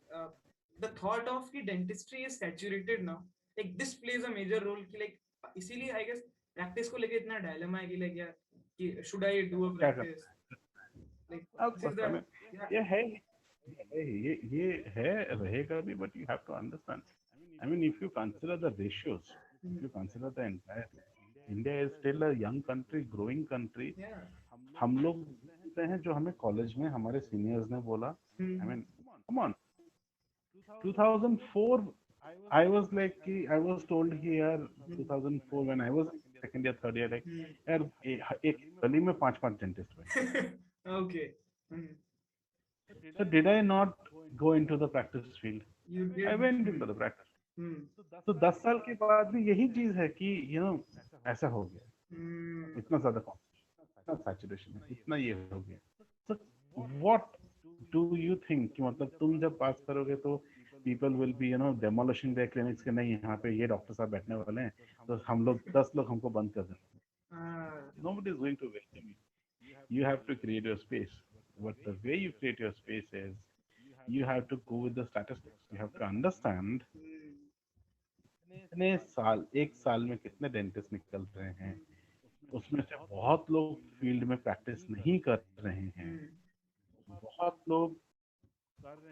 the thought of कि dentistry is saturated now. Like this plays a major role कि like इसीलिए I guess practice को लेके इतना dilemma है कि like यार कि should I do a क्या कर practice? Like Of this is course, I the mean, yeah. ये है ये है रहेगा भी, but you have to understand. I mean, if you consider the ratios, Hmm. if you consider the entire India is still a young country, growing country. Yeah. हम लोग बोलते हैं जो हमें कॉलेज में हमारे सीनियर्स ने बोला. I Hmm. mean, come on, 2004 I was like कि I was told कि यार Hmm. 2004 when I was second year third year like Hmm. यार एक गली में पांच डेंटिस्ट बने. Okay. Hmm. So did I not go into the practice field? You I did. went Hmm. into the practice. Hmm. तो 10 साल के बाद भी यही चीज है कि ऐसा हो गया, Hmm. इतना ज्यादा competition, इतना सैचुरेशन है, इतना ये हो गया. So what do you think कि मतलब तुम जब पास करोगे तो people will be demolishing their clinics कि नहीं यहाँ पे ये डॉक्टर साहब बैठने वाले हैं तो हम लोग 10 लोग हमको बंद कर देंगे. Ah. Nobody is going to welcome you. You have to create your space. But the way you create your space is you have to go with the statistics. You have to understand Hmm. कितने साल, एक साल में कितने dentist निकल रहे हैं, उसमें से बहुत लोग फील्ड में प्रैक्टिस नहीं कर रहे हैं, Hmm. बहुत लोग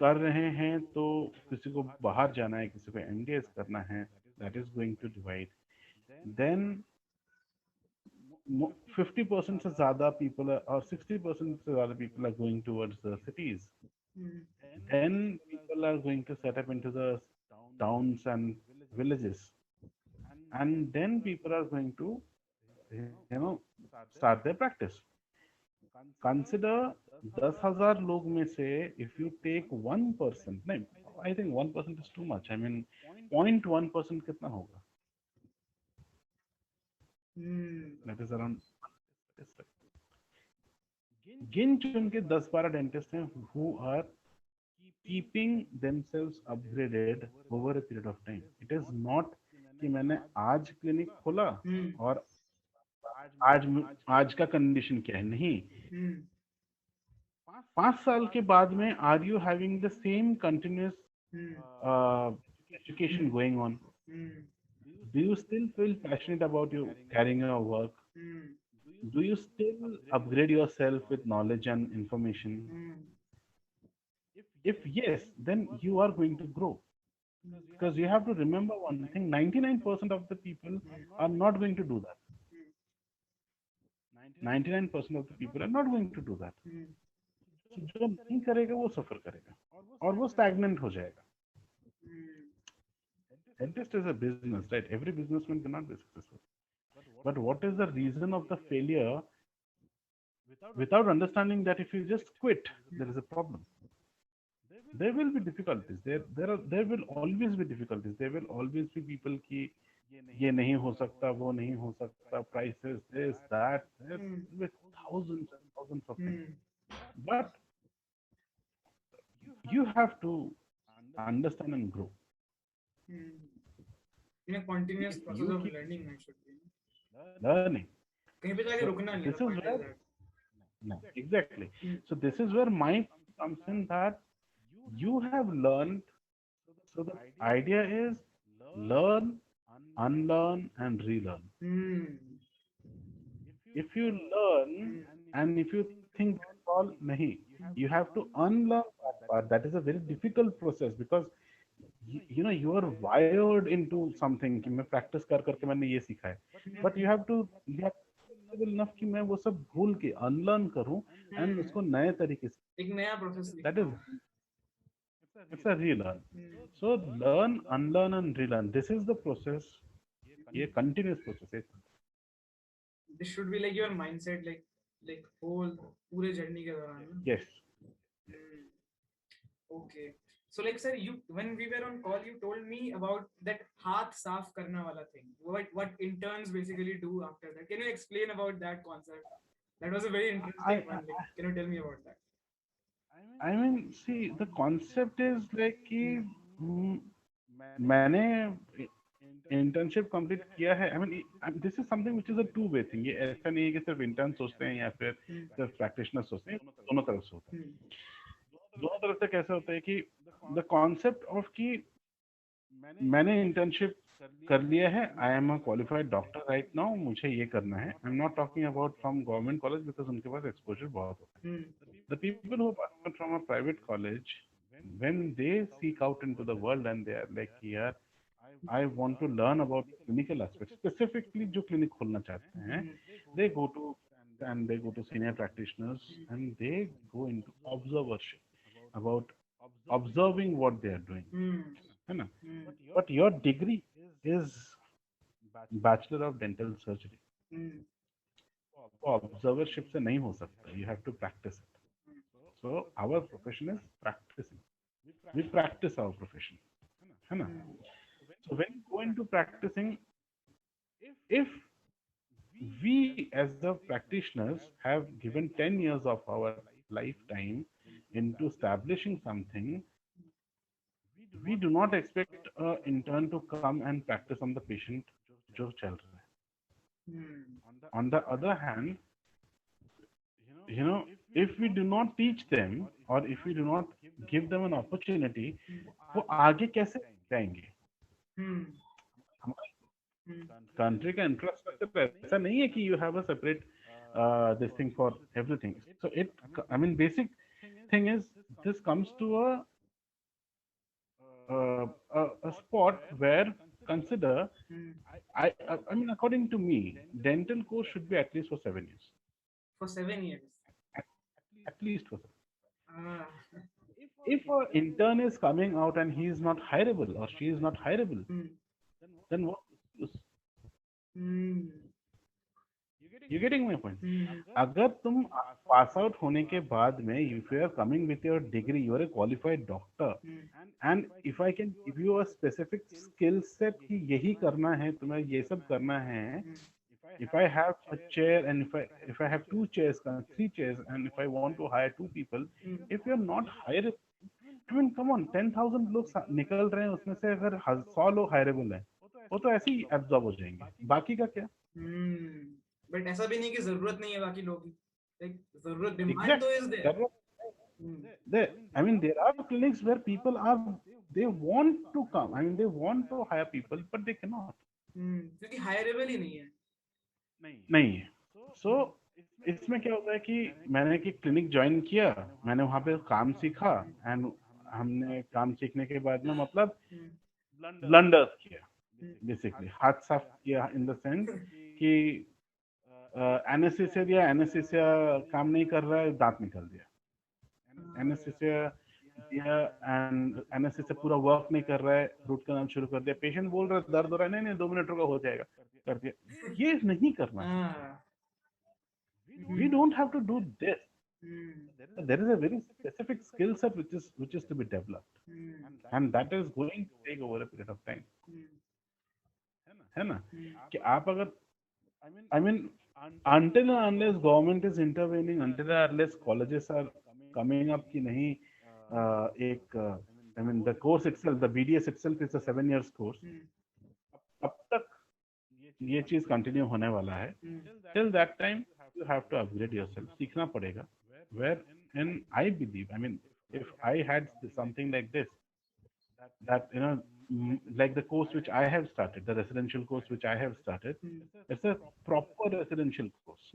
कर रहे हैं तो किसी को बाहर जाना है, किसी को एमडीएस करना है, that is going to divide. Then 50% से ज्यादा पीपल और 60% से ज्यादा people are going towards the cities. Hmm. Then people are going to set up into the towns and villages, and then people are going to start their practice. Consider 10,000 लोग में से if you take 1%, नहीं, I think 1% is too much. I mean 0.1% कितना होगा? Hmm. That is around. गिन चुन के 10-12 dentist हैं who are keeping themselves upgraded over a period of time. It is not कि मैंने आज क्लिनिक खोला Hmm. और आज आज का कंडीशन क्या है, नहीं. Hmm. 5 साल के बाद में are you having the same continuous Hmm. education going on? Hmm. Do you still feel passionate about you carrying your work? Hmm. do you still upgrade yourself with knowledge and information? Hmm. If yes, then you are going to grow. Because you have to remember one thing, 99% of the people are not going to do that. 99% of the people are not going to do that. Hmm. So जो नहीं करेगा वो सफर करेगा और वो stagnant हो जाएगा. Hmm. Dentist is a business, right? Every businessman cannot be successful. But what is the reason of the failure without understanding that if you just quit, there is a problem. There will be difficulties. There will always be difficulties. There will always be people की ये नहीं हो सकता, वो नहीं हो सकता, prices, this, that, there Hmm. will be thousands and thousands of things. Hmm. But you have to understand and grow. Hmm. In a continuous If process you of keep learning, I should be. learning, कहीं पे जाके so रुकना नहीं, this the is point is where that. no, exactly. Hmm. So this is where my comes in that you have learned. So the idea is learn, unlearn, and relearn. Hmm. If you learn Hmm. and if you think that's all, nahi, you have to unlearn that part. That is a very difficult process because you know you are wired into something कि मैं practice कर करके मैंने ये सीखा है. But you have to be flexible enough कि मैं वो सब भूल के unlearn करूं and Hmm. उसको नए तरीके से. एक नया प्रोसेस That लिखता is हूँ. it's a relearn. Hmm. So learn, unlearn, and relearn. This is the process. ये continuous process है. This should be like your mindset, like whole पूरे journey के दौरान ना. Yes. Hmm. Okay. So like sir, you when we were on call, you told me about that हाथ साफ करना वाला thing. What interns basically do after that? Can you explain about that concept? That was a very interesting I one. Like, can you tell me about that? I mean, see, the concept is like कि Hmm. मैंने internship complete किया है. I mean, this is something which is a two-way thing. ये ऐसा नहीं है कि सिर्फ intern सोचते हैं या फिर Hmm. सिर्फ practitioner सोचते हैं. दोनों तरफ से होता है. Hmm. दोनों तरफ से कैसे होता है कि the concept of कि मैंने internship कर लिया है. I am a qualified doctor right now. मुझे ये करना है. I'm not talking about from government college because उनके पास exposure बहुत होता है. Hmm. The people who pass out from a private college, when they seek out into the world and they are like, yeah, I want to learn about the clinical aspects, specifically जो clinic खोलना चाहते हैं, Hmm. they go to and they go to senior practitioners and they go into observership about observing what they are doing, Hmm. है ना? Hmm. But your degree is Bachelor of Dental Surgery. Hmm. वो observership से नहीं हो सकता. You have to practice it. So our profession is practicing. We practice our profession, है ना? Hmm. So when you go into practicing, if we as the practitioners have given 10 years of our lifetime into establishing something, we do not expect an intern to come and practice on the patient जो चल रहा है. Hmm. On the other hand, you know, if we do not teach them or if we do not give them an opportunity, वो आगे कैसे जाएंगे? Hmm. हमारे Hmm. Country का इंफ्रास्ट्रक्चर ऐसा नहीं है कि you have a separate this thing for everything. So I mean, basic thing is this comes to a spot where consider Hmm. I mean, according to me, dental course should be at least for 7 years. For 7 years. At, at least for 7. Ah. If an intern is coming out and he is not hireable or she is not hireable, Hmm. then what use? Hmm. You getting my point? Hmm. अगर तुम pass out होने के बाद में if you are coming with your degree, you are a qualified doctor, Hmm. and if I can give you a specific skill set कि यही करना है, तुम्हें ये सब करना है. Hmm. If I have a chair and if I have two chairs, three chairs, and if I want to hire two people, Hmm. if you are not hired, I mean, come on, 10,000 लोग निकल रहे हैं उसमें से अगर 100 लोग हायरेबल हैं, वो तो ऐसे ही एब्जॉर्ब हो जाएंगे. बाकी का क्या? Hmm. But ऐसा भी नहीं कि जरूरत नहीं है बाकी लोगों की. Like जरूरत demand तो Exactly. is there. Hmm. I mean, there are clinics where people are, they want to come. I mean, they want to hire people, but they cannot. Hmm. क्योंकि hireable ही नहीं है. नहीं है. सो इसमें क्या होता है कि मैंने कि क्लिनिक ज्वाइन किया, मैंने वहां पे काम सीखा, एंड हमने काम सीखने के बाद में मतलब ब्लंडर्स किया, बेसिकली हाथ साफ किया, इन द सेंस कि एनेस्थीसिया दिया, एनेस्थीसिया काम नहीं कर रहा है, दांत निकल दिया, एनेस्थीसिया दिया एंड एनेस्थीसिया पूरा वर्क नहीं कर रहा है, रूट कनाल शुरू कर दिया, पेशेंट बोल रहा है दर्द हो रहा है, नहीं नहीं 2 मिनट रुका, हो जाएगा, कर दिया। ये नहीं करना है। We don't have to do this. There is a very specific skill set which is to be developed, and that is going to take over a period of time. है ना? कि आप अगर, I mean, until and unless government is intervening, until and unless colleges are coming up कि नहीं, एक I mean the course itself, the BDS itself is a 7 years course. अब तक ये चीज कंटिन्यू होने वाला है. Till that time you have to upgrade yourself, सीखना पड़ेगा. Where and I believe, I mean, if I had something like this, that like the course which I have started, the residential course which I have started, it's a proper residential course.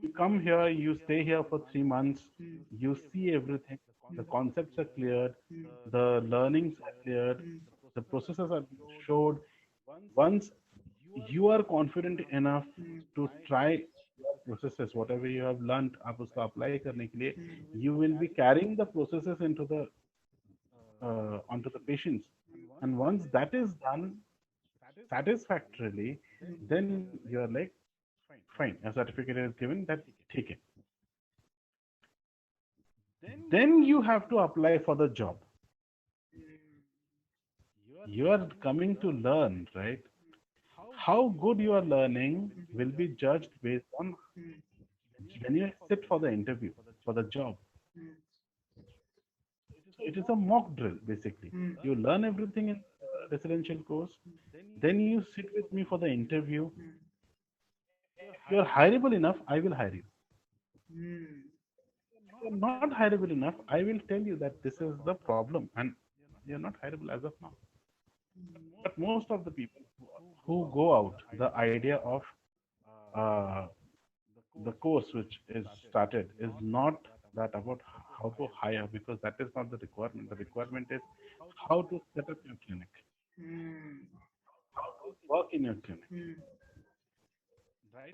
You come here, you stay here for 3 months, you see everything, the concepts are cleared, the learnings are cleared, the processes are showed. Once you are confident enough to try your processes, whatever you have learned, आप उसको apply करने के लिए, you will be carrying the processes into the onto the patients, and once that is done satisfactorily, then you are like, fine, a certificate is given, that ठीक है. Then you have to apply for the job. You are coming to learn, right? How good you are learning will be judged based on when you sit for the interview for the job. So it is a mock drill, basically. You learn everything in residential course, then you sit with me for the interview. If you are hireable enough, I will hire you. If you are not hireable enough, I will tell you that this is the problem, and you are not hireable as of now. But most of the people who go out, the idea of uh, the course which is started is not that about how to hire, because that is not the requirement. The requirement is how to set up your clinic, how to work in your clinic.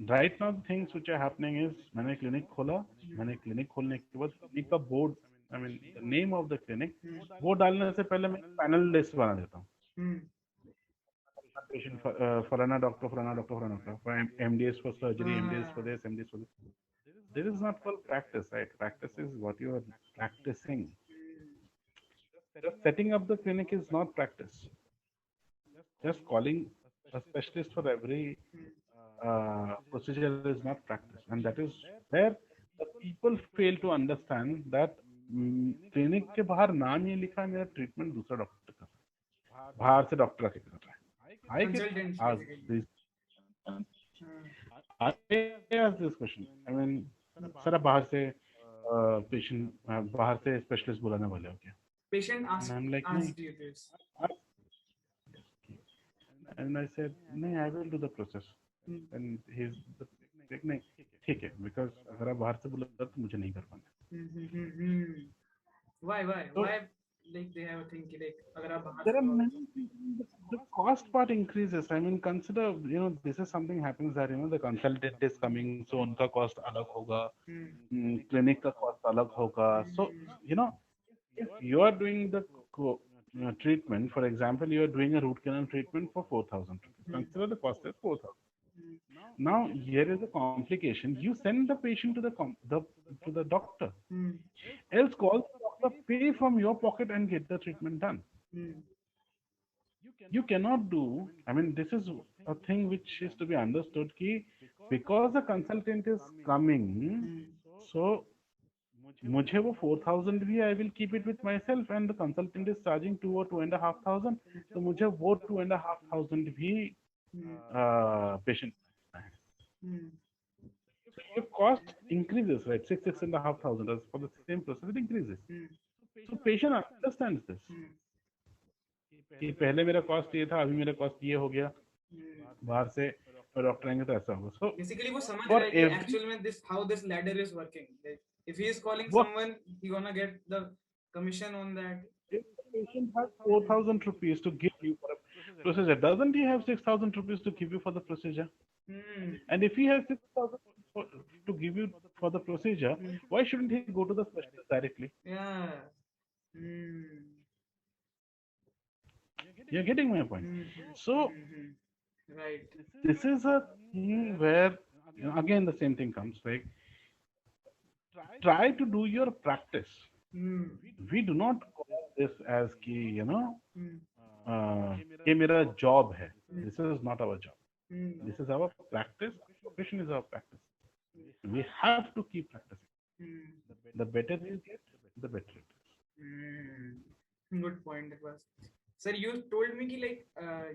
Right now, the things which are happening is, मैंने clinic खोला, मैंने clinic खोलने के बाद clinic का board, I mean the name of the clinic, वो डालने से पहले मैं panel list बना देता हूँ. Patient फलाना डॉक्टर, फलाना डॉक्टर, फलाना doctor, for MDS for surgery, MDS for this, MDS for this. This is not called practice, right? Practice is what you are practicing. Just setting up the clinic is not practice. Just calling a specialist for every procedure is not practice, and that is where the people fail to understand that clinic के बाहर नाम ये लिखा है, मेरा treatment दूसरा doctor कर रहा है, बाहर से डॉक्टर आके कर रहा है. I get asked this. I ask this question. I mean, sir आप बाहर से पेशेंट, बाहर से स्पेशलिस्ट बुलाने वाले हो क्या? Patient asked you this. And I said, नहीं, I will do the process. And he's like, नहीं, ठीक है, because अगर आप बाहर से बुला तो मुझे नहीं कर पाना. Why? So, Why? Like they have a thing like अगर आप बाहर there are से many things. The cost part increases. I mean, consider, this is something happens that, the consultant is coming, so उनका cost अलग होगा, clinic का cost अलग होगा. So, if you are doing the treatment, for example, you are doing a root canal treatment for 4,000 rupees. Consider the cost is 4,000. Now, here is a complication. You send the patient to the doctor. Else call the doctor, pay from your pocket and get the treatment done. You cannot do, I mean, this is a thing which is to be understood, ki because the consultant is coming, so मुझे वो 4,000 भी, I will keep it with myself, and the consultant is charging 2 or 2,500, तो मुझे वो 2,500 भी patient. So your cost increases, right? 6,500 for the same process, it increases. So patient understands this. कि पहले मेरा कॉस्ट ये था, अभी मेरा कॉस्ट ये हो गया, बाहर से डॉक्टर आएंगे तो ऐसा होगा. So बेसिकली वो समझ for रहा है कि every एक्चुअल में this how this ladder is working. Like if he is calling what someone he gonna get the commission on that. if the patient has 4,000 rupees to give you for a procedure, doesn't he have 6,000 rupees to give you for the procedure? And if he has 6,000 to give you for the procedure, why shouldn't he go to the specialist directly? Yeah. Hmm. You're getting my point. So Right. this is a thing where, again the same thing comes, like try to do your practice. Hmm. We do not call this as ki, Hmm. ये मेरा job है. Hmm. This is not our job. Hmm. This is our practice. Our profession is our practice. We have to keep practicing. Hmm. The better you get, the better it is. Good point. It was. Sir, you told me कि like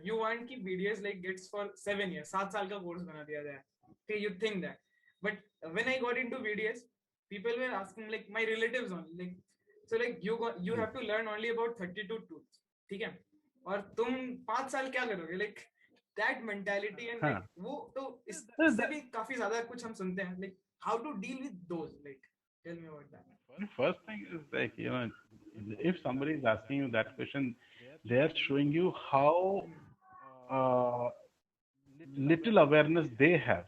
you want कि BDS like gets for 7 years. 7 साल का course बना दिया जाए. Okay, you think that. But when I got into BDS, people were asking like my relatives only like, so like you have to learn only about 32 tools. ठीक है? और तुम 5 साल क्या करोगे? Like that mentality and like वो तो इससे भी काफी ज्यादा कुछ हम सुनते हैं. Like how to deal with those? Like tell me about that. The first thing is like, if somebody is asking you that question, they are showing you how uh, little awareness they have.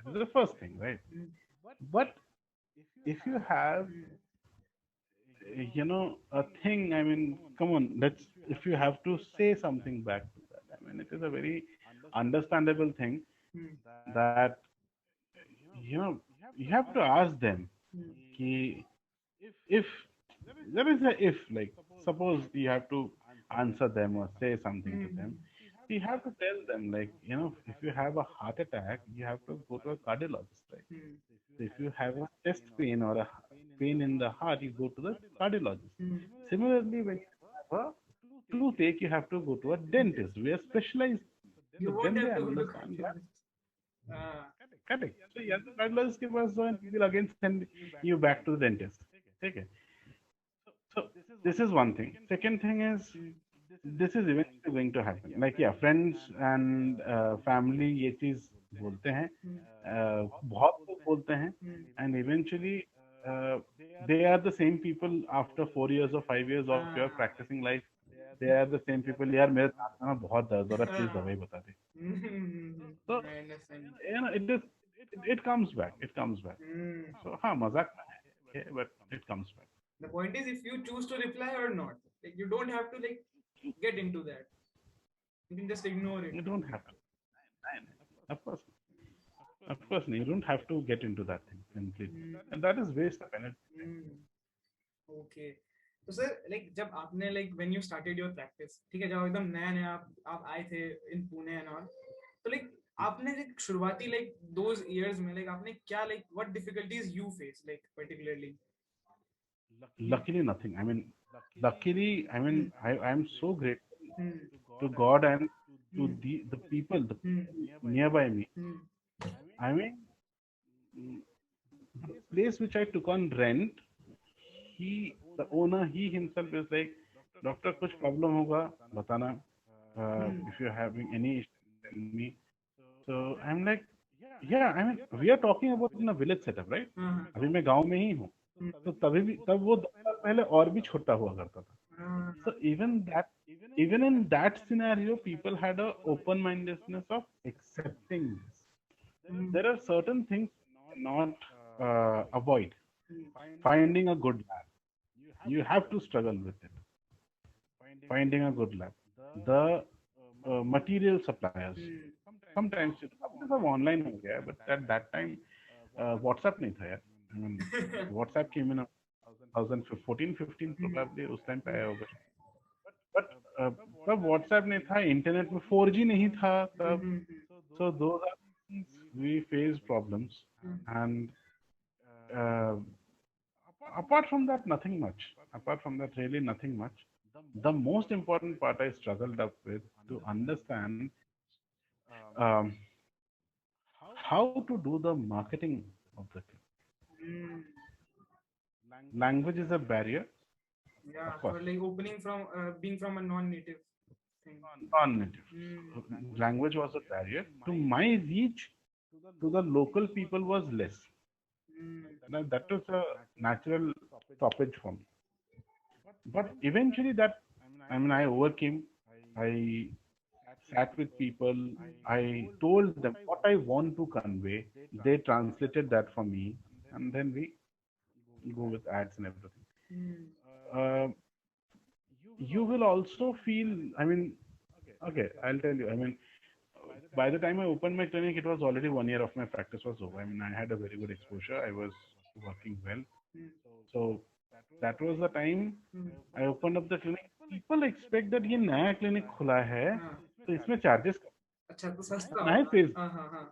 That is the first thing, right? But if you have, a thing, I mean, come on, if you have to say something back to that, I mean, it is a very understandable thing that, you have to ask them, ki, if there is a if, like, suppose you have to answer them or say something to them, you have to tell them, like, if you have a heart attack, you have to go to a cardiologist, right? So if you have a chest pain or a pain in the heart, you go to the cardiologist. Similarly, when you have a toothache, you have to go to a dentist. We are specialized. You So won't then they have to go to understand that. cardiologist. Correct. So yeah, the cardiologist के पास जाओ and he will again send you back to the dentist. Okay. So this is one thing. Second thing is, this is eventually going to happen. Like, yeah, friends and family ये चीज बोलते हैं, बहुत लोग बोलते हैं, and eventually they are the same people after 4 years or 5 years of your practicing life. They are the same people. यार मेरे दांत में ना बहुत दर्द हो रहा है, please दवाई बता दे. So I understand. it comes back. It comes back. So हाँ मजाक में है, okay, but it comes back. The point is if you choose to reply or not. Like you don't have to like get into that. You can just ignore it. You don't have to. Of course. Of course, you don't have to get into that thing completely. And that is waste of energy. Okay. तो sir like जब आपने like when you started your practice, ठीक है, जब एकदम नया नया आप आए थे इन पुणे एंड ऑल, तो लाइक आपने लाइक शुरुआती लाइक दोज इयर्स में लाइक आपने क्या like what difficulties you face like particularly? Luckily, nothing. I mean, I am so grateful to God and to the people, nearby me. I mean, the place which I took on rent, the owner, he himself is like, doctor, कुछ problem होगा, बताना. If you're having any issue, tell me. So I'm like, yeah, I mean, we are talking about in a village setup, right? अभी मैं गांव में ही हूँ. तो तब वो 10 साल पहले और भी छोटा हुआ करता था. So even in that scenario, people had a open mindedness of accepting this. There are certain things you cannot avoid. Finding a good lab, you have to struggle with it. Finding a good lab, the material suppliers. Sometimes अब तो सब online हो गया है, but at that time WhatsApp नहीं था यार. I mean, WhatsApp came in 2014-15 probably, उस टाइम पे आया होगा. But तब WhatsApp नहीं था, इंटरनेट में 4G नहीं था तब. So those are things we face problems, and apart from that, nothing much. Apart from that, really nothing much. The most important part I struggled up with to understand um, how to do the marketing of the thing. Language is a barrier. Yeah, for like opening from being from a non-native. thing. non-native. Hmm. Language was a barrier. To my reach to the local people was less. Hmm. Now, that was a natural stoppage for me. But eventually, I overcame. I sat with people. I told them what I want to convey. They translated that for me, and then we go with ads and everything. Hmm. Uh, you will also feel. I mean, okay, I'll tell you. I mean, by the time I opened my clinic, it was already 1 year of my practice was over. I mean, I had a very good exposure. I was working well. Hmm. So that was the time Hmm. I opened up the clinic. People expect that ये नया clinic खुला है, हाँ. तो इसमें charges अच्छा तो सस्ता and I होगा. faced, हाँ हाँ हाँ.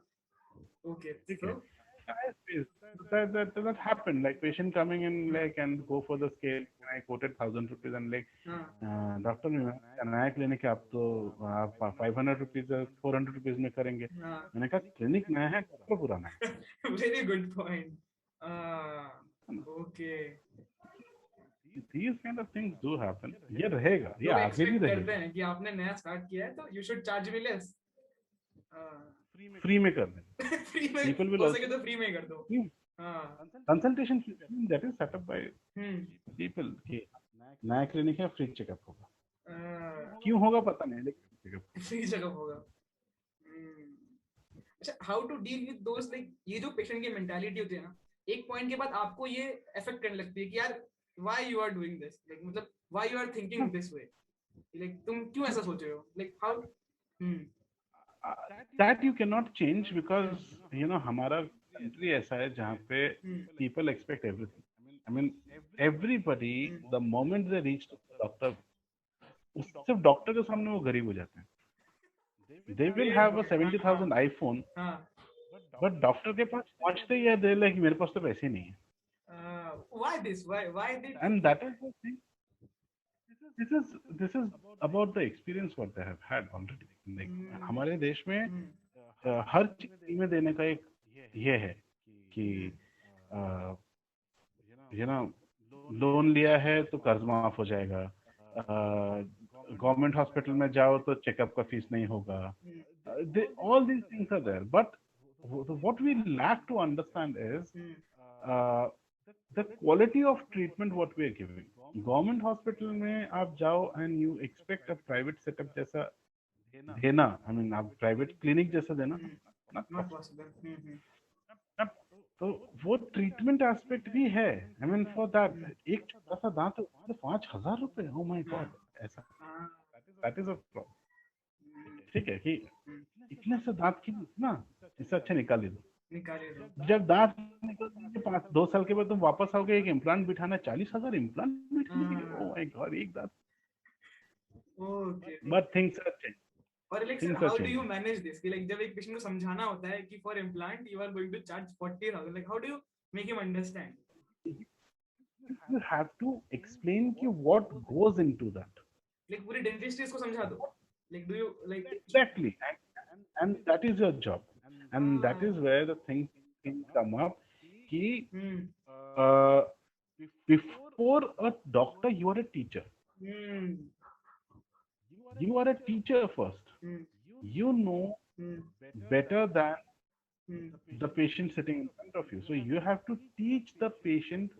Okay. ठीक है, So. I faced that happened. Like patient coming in like and go for the scale. I quoted 1,000 rupees and like हाँ. डॉक्टर नया क्लिनिक है, आप तो आप 500 रुपीज 400 रुपीज में करेंगे. हाँ. मैंने कहा क्लिनिक नया है, डॉक्टर पुराना है. Very good point. Okay. These kind of things do happen. ये रहेगा, ये लोग आगे भी एक्सपेक्ट करते रहेगा. हैं कि आपने नया स्टार्ट किया है तो you should charge me less. Free में कर देंगे. फ्री में People will हो also सके तो फ्री में कर दो. हाँ. consultation fee, that is set up by hmm. people कि नया क्लिनिक है, फ्री चेकअप होगा. क्यों होगा पता नहीं, लेकिन चेकअप. फ्री चेकअप होगा. अच्छा, how to deal with those, like ये जो पेशेंट की मेंटालिटी होती है ना, एक पॉइंट के बाद आपको ये अफेक्ट करने लगती है कि यार why you are doing this, like मतलब why you are thinking this way, like तुम क्यों ऐसा सोच रहे हो, like how. that you cannot change because हमारा कंट्री ऐसा है जहाँ पे people expect everything. I mean everybody the moment they reach to the doctor, सिर्फ डॉक्टर के सामने वो गरीब हो जाते हैं. they will have a 70,000 iPhone, हाँ. but डॉक्टर के पास पहुंचते ही दे लाइक मेरे पास तो पैसे नहीं है. Why this, why did, And that is the thing. This is about the experience what they have had already. Like हमारे देश में हर चीज में देने का एक ये है कि लोन लिया है तो कर्ज माफ हो जाएगा, गवर्नमेंट हॉस्पिटल में जाओ तो चेकअप का फीस नहीं होगा. All these things are there, but what we lack to understand is the quality of treatment what we are giving. Government hospital में आप जाओ and you expect a private setup जैसा देना, I mean आप private clinic जैसा देना, not possible. तो वो ट्रीटमेंट एस्पेक्ट भी है. आई मीन फॉर दैट एक छोटा सा दांत 5,000 रुपए. ओ माय गॉड, ऐसा दैट इज अ प्रॉब्लम. ठीक है कि इतने से दांत की ना, इससे अच्छा निकाल दो. जब दांत निकल 2 साल के बाद तुम वापस आओगे, एक इम्प्लांट बिठाना 40,000 इम्प्लांट बिठाने के लिए. ओ माय गॉड, एक दांत. But things are changing. और like sir, how do you manage this कि लाइक जब एक पेशेंट को समझाना होता है कि for implant you are going to charge 40,000, like how do you make him understand? You have to explain कि what goes into that. Like पूरी डेंटिस्ट्री इसको समझा दो. Like do you like exactly, and that is your job, and that is where the things come up कि before a doctor you are a teacher. You are a teacher first. You know better than the patient sitting in front of you, so you have to teach the patient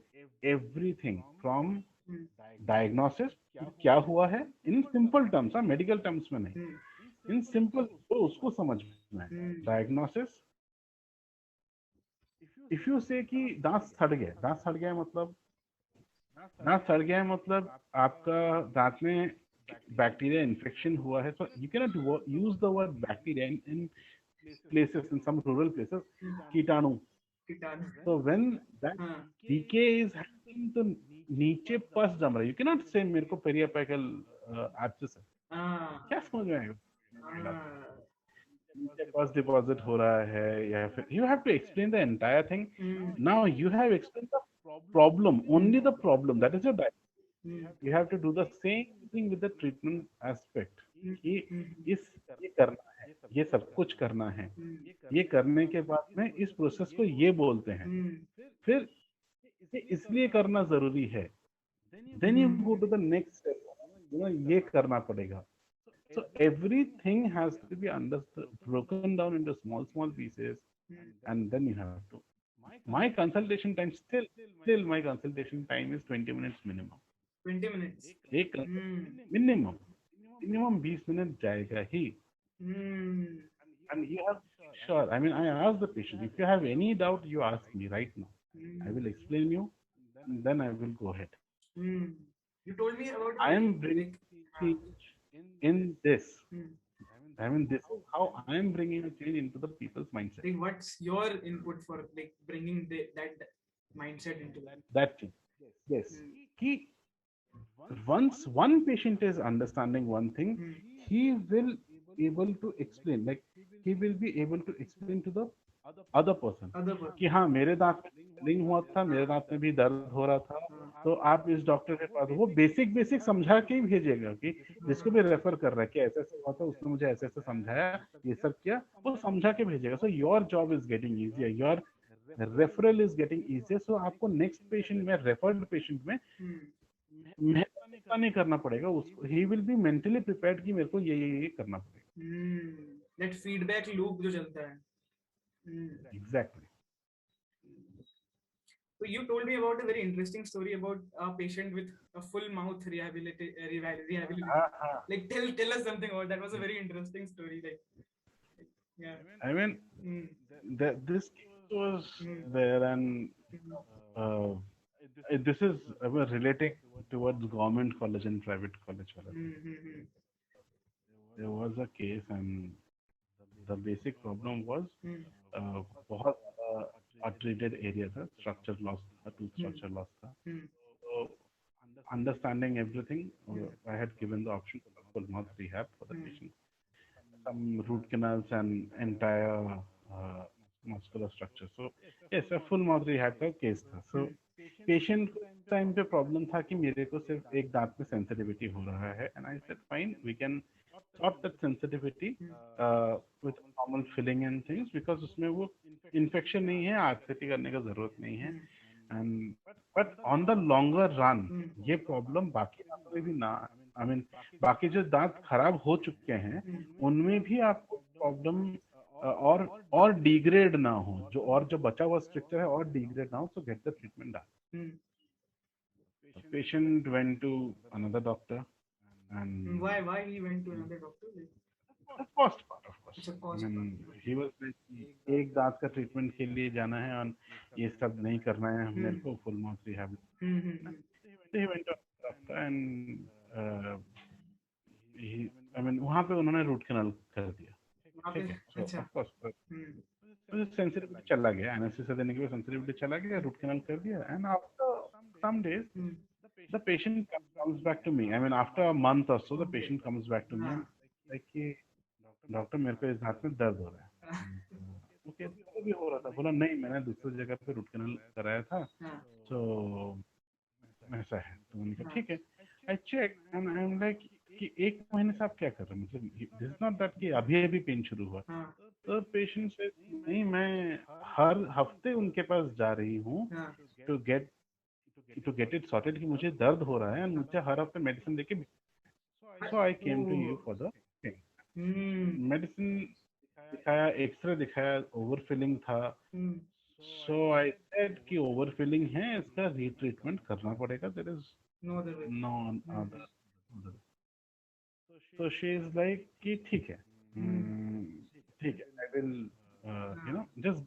everything from diagnosis, क्या हुआ है, in simple terms, medical terms में नहीं, in simple, तो उसको समझना है. diagnosis, if you say कि दांत सड़ गया मतलब आपका दांत में बैक्टीरिया इन्फेक्शन हुआ है. so you cannot use the word bacteria in places, in some rural places, कीटाणु. so when that decay is happening, तो नीचे पस जम रहा है. you cannot say मेरे को पेरियापेकल abscess है. क्या समझ में आएगा? नीचे पस डिपॉजिट हो रहा है या फिर you have to explain the entire thing. now you have explained the problem, only the problem, that is your diagnosis. you have to do the same thing with the treatment aspect कि ये करना है, ये सब कुछ करना है, ये करने के बाद में इस प्रोसेस को ये बोलते हैं, फिर इसलिए करना जरूरी है. then you go to the next step, ये करना पड़ेगा. So everything has to be understood, broken down into small pieces, and then you have to. My consultation time still my consultation time is 20 minutes minimum. 20 minutes. एक Hmm. Minimum minimum 20 minute जाएगा ही. Hmm. And you have sure. I mean, I ask the patient if you have any doubt, you ask me right now. I Hmm. will explain you, and then I will go ahead. Hmm. You told me about a I very am bringing like. change in this. Hmm. I mean, this is how I am bringing a change into the people's mindset. Like, what's your input for like bringing that mindset into them? That thing. Yes. Hmm. He once one patient is understanding one thing, Hmm. he will able to explain. Like he will be able to explain to the other person Other person. कि हाँ मेरे दांत में swelling हुआ था, मेरे दांत में भी दर्द हो रहा था, तो आप इस डॉक्टर के पास. वो बेसिक बेसिक समझा के ही भेजेगा कि जिसको भी रेफर कर रहा है कि ऐसा ऐसा हुआ था, उसने मुझे ऐसे ऐसे समझाया, ये सब किया, वो समझा के भेजेगा. So your job is getting easier, your referral is getting easier. So आपको नेक्स्ट पेशेंट में, रेफर्ड पेशेंट में Hmm. मेहनत नहीं करना पड़ेगा. उसको ही विल बी मेंटली प्रिपेयर्ड कि मेरे को ये करना पड़ेगा. Hmm. That feedback loop जो चलता है. Hmm. Exactly. So you told me about a very interesting story about a patient with a full mouth rehabilitation. हाँ हाँ. Like tell us something about that. Was a very interesting story. Yeah. I mean, Mm, this case was mm, there, and mm, uh, this is relating towards government college and private college. mm, mm, There was a case, and the basic problem was mm, बहुत untreated area था, structure loss था, tooth mm, structure loss था. mm, So understanding everything, mm, I had given the option for full mouth rehab for the mm, patient, some root canals and entire uh, muscular structure. So yes, a full mouth rehab का case था. So mm, patient को उस time पे problem था कि मेरे को सिर्फ एक दांत में सेंसिटिविटी हो रहा है, and I said fine, we can sort that sensitivity with normal filling and things, because उसमें वो इन्फेक्शन नहीं है, आरसीटी करने का जरूरत नहीं है. mm, and but on the longer run mm, ये प्रॉब्लम बाकी दांतों में भी ना, आई मीन बाकी जो दांत खराब हो चुके हैं mm, उनमें भी आपको प्रॉब्लम और डिग्रेड ना हो, जो बचा हुआ स्ट्रक्चर है और डिग्रेड ना हो, तो get the treatment. mm. The patient went to another doctor, and Why he went to another doctor? Like, the cost part, of course. it's a I cost part. mean, he was like, एक दांत का treatment के लिए जाना है और ये सब नहीं करना है मेरे Hmm. को, full mouth rehab. Hmm. Hmm. So he went to another doctor, and he, I mean, वहाँ पे उन्होंने रूट कैनाल कर दिया. वहाँ ठीक पे है. So अच्छा. of course Hmm. सेंसिटिविटी चला गया, एनेस्थीसिया देने के बाद सेंसिटिविटी चला गया, रूट कैनाल कर दिया, and after some days Hmm. the patient comes back to me. I mean, after a month or so, the Okay. patient comes back to me हाँ. and like कि doctor मेरे को इस हाथ में दर्द हो रहा है. ओके, दर्द भी हो रहा था. बोला नहीं, मैंने दूसरी जगह पे रूट कैनाल कराया था, हाँ. तो ऐसा है. तो मैंने कहा हाँ. ठीक है. I check and I am like कि एक महीने से आप क्या कर रहे हैं, मतलब दिस इज नॉट दैट कि अभी अभी पेन शुरू हुआ. हाँ. तो पेशेंट से नहीं, मैं हर हफ्ते उनके पास जा रही हूँ हाँ. टू गेट इट सॉर्टेड कि मुझे दर्द हो रहा है, and मुझे हर हफ्ते मेडिसिन देके. So I came to you Oh. For the Hmm. Medicine. दिखाया, एक्सरे दिखाया, ओवर फिलिंग था. Hmm. सो आई सेड कि ओवर फिलिंग है, इसका रीट्रीटमेंट करना पड़ेगा. There is No other way. No Hmm. Other. तो शी इज लाइक कि ठीक है, Hmm. ठीक है, आई विल हाँ. Just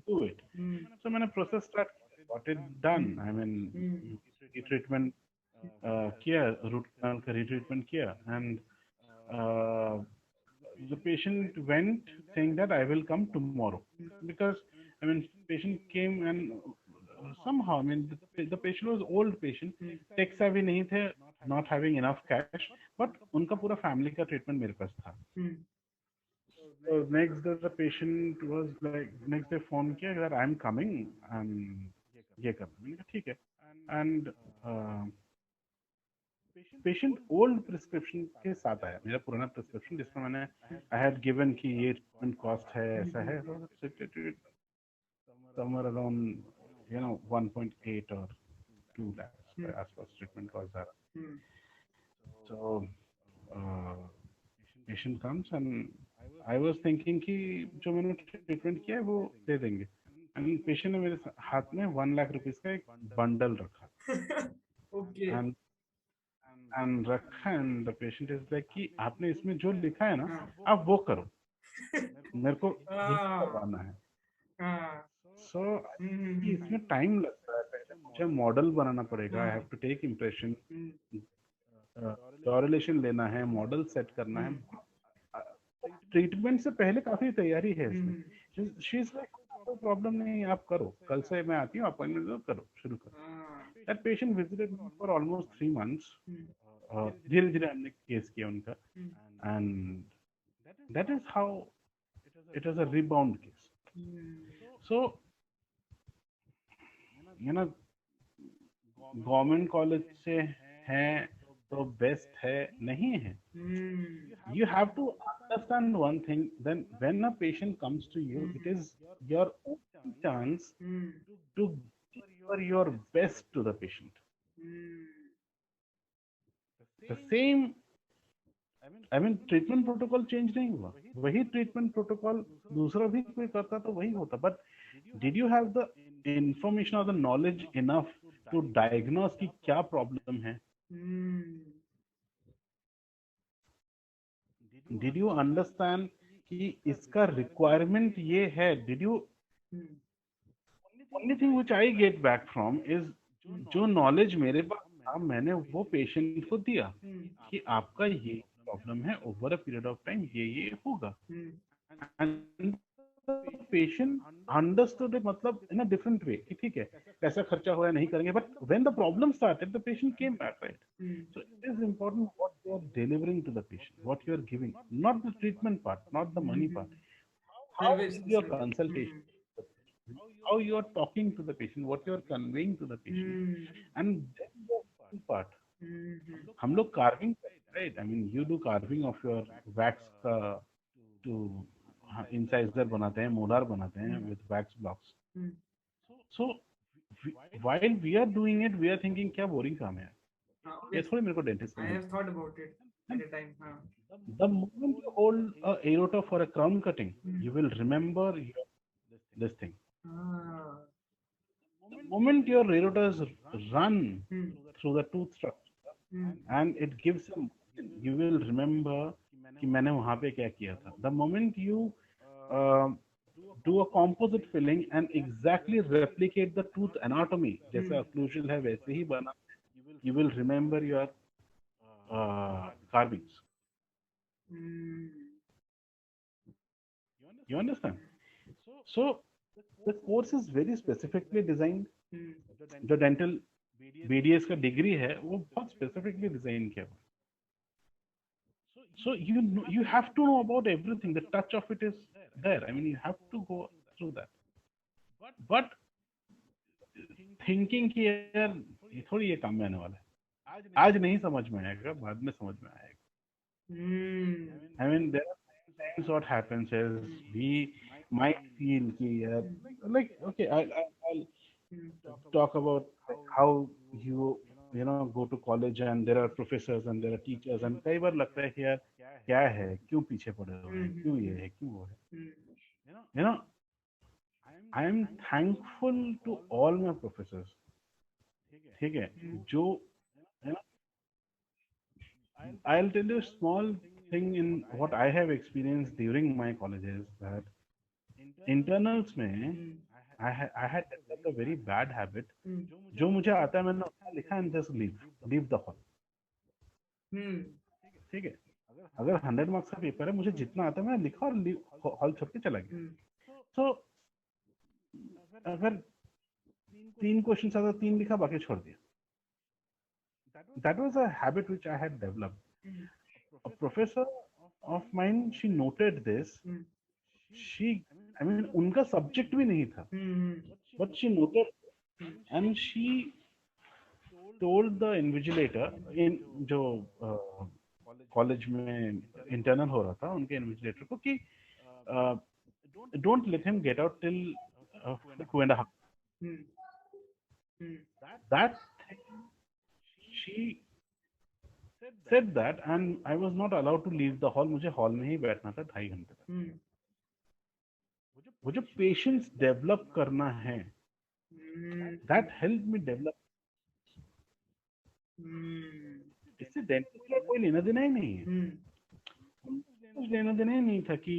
do it. Hmm. So मैंने process start got it done. Hmm. I mean Hmm. Treatment किया, रूट कैनाल का रीट्रीटमेंट किया, and the patient went saying that I will come tomorrow, because I mean patient came, and somehow, I mean, the patient was old patient, Hmm. tech savvy नहीं थे, not having enough cash, but उनका पूरा family का treatment मेरे पास था. Hmm. So next day the patient was like, next day phone किया that I'm coming and ये करना. मैंने कहा ठीक है. And पेशेंट ओल्ड प्रिस्क्रिप्शन के साथ आया, मेरा पुराना प्रिस्क्रिप्शन जिसमें मैंने आई हैड गिवन कि ये ट्रीटमेंट कॉस्ट है, ऐसा है, समवेयर अराउंड 1.8 और 2 lakhs Hmm. के आसपास ट्रीटमेंट कॉस्ट आ रहा. Hmm. So patient comes and I was thinking कि जो मैंने ट्रीटमेंट किया है वो दे देंगे एंड पेशेंट ने मेरे हाथ में 1 लाख रुपीस का एक बंडल रखा Okay. एंड रखा and the patient is like कि आपने इसमें जो लिखा है ना हाँ आप वो करो मेरे को यही हाँ करवाना है हाँ सो हम्म, इसमें टाइम लगता है पहले मुझे मॉडल बनाना पड़ेगा आई हैव हाँ to take impression hmm, correlation लेना है मॉडल सेट करना है हम्म, ट्रीटमेंट से पहले काफी तैयारी है इसमें हम्म, शी इज लाइक कोई प्रॉब्लम नहीं आप करो कल से मैं आती हूँ अपॉइंटमेंट लो करो शुरू करो हाँ that patient visited me for almost 3 months hmm, धीरे धीरे हमने केस किया उनका hmm, and that is how it is a rebound case hmm, so you know government college से है तो बेस्ट है नहीं है hmm, you have to understand one thing then when a patient comes to you it is your only chance hmm, to give your best to the patient hmm, the same I mean treatment protocol change नहीं हुआ वही treatment protocol दूसरा भी कोई करता तो वही होता but did you have the information और the knowledge enough to diagnose की क्या प्रॉब्लम है हम्म, डिड यू अंडरस्टैंड कि इसका रिक्वायरमेंट ये है did you hmm, only thing which I get back from is जो नॉलेज मेरे पास था मैंने वो पेशेंट को दिया हम्म, कि आपका ये प्रॉब्लम है over a period of time ये होगा हम्म, एंड पेशेंट अंडरस्टूड इट मतलब इन अ डिफरेंट वे कि ठीक है पैसा खर्चा हुआ है नहीं करेंगे but when the problem started the patient came back right hmm, so it is important what you are delivering to the patient what you are giving not the treatment part not the money part how service is your consultation how you are talking to the patient what you are conveying to the patient and then the second part हम लोग carving right I mean you do carving of your wax का to incisor बनाते हैं molar बनाते हैं with wax blocks so while we are doing it we are thinking क्या boring काम है ये थोड़ी मेरे को डेंटिस्ट I करना have thought about it at a time. Huh. the moment you hold a aorta for a crown cutting you will remember this thing Ah. the moment your aortas run Hmm. through the tooth structure Hmm. and it gives you will remember कि मैंने वहां पे क्या किया था the moment you uh, do a composite filling and exactly replicate the tooth anatomy जैसे occlusal है वैसे ही बना you will remember your carvings Hmm. you understand so the course is very specifically designed Hmm. जो dental BDS का degree है वो बहुत specifically design किया हुआ so you have to know about everything the touch of it is there I mean you have to go through that but thinking कि यार ये थोड़ी ये काम में आने वाला है आज नहीं समझ में आएगा बाद में समझ में आएगा Hmm. I mean there are times what happens is we might feel कि यार like okay I'll talk about like how you know go to college and there are professors and there are teachers and कई बार लगता है कि यार क्या है क्यों पीछे पड़े हुए हैं क्यों ये है क्यों वो है you know I am thankful to all my professors ठीक है जो you know I'll tell you a small thing in what I have experienced during my colleges that internals में I had developed a very bad habit जो मुझे आता है मैंने उसका लिखा and just leave the hall ठीक है अगर 100 मार्क्स का पेपर है मुझे जितना आता है मैं लिखा और हॉल छोड़ के चला गया तो अगर 3 क्वेश्चन आता 3 लिखा बाकी छोड़ दिया that was a habit which I had developed a professor of mine she noted this she I mean उनका सब्जेक्ट भी नहीं था but she noted and she told the invigilator in जो कॉलेज में इंटरनल हो रहा था उनके इन्विजिलेटर को कि don't let him get out till 2.5 that thing she said that and I was not allowed to leave the hall. मुझे hall में ही बैठना था 2.5 घंटे तक. Hmm. वो जो पेशेंस डेवलप करना है, Hmm. that helped me develop. Hmm. इससे डेंटिस्ट का कोई लेना देना ही नहीं है. Hmm. कुछ लेना देना ही नहीं था कि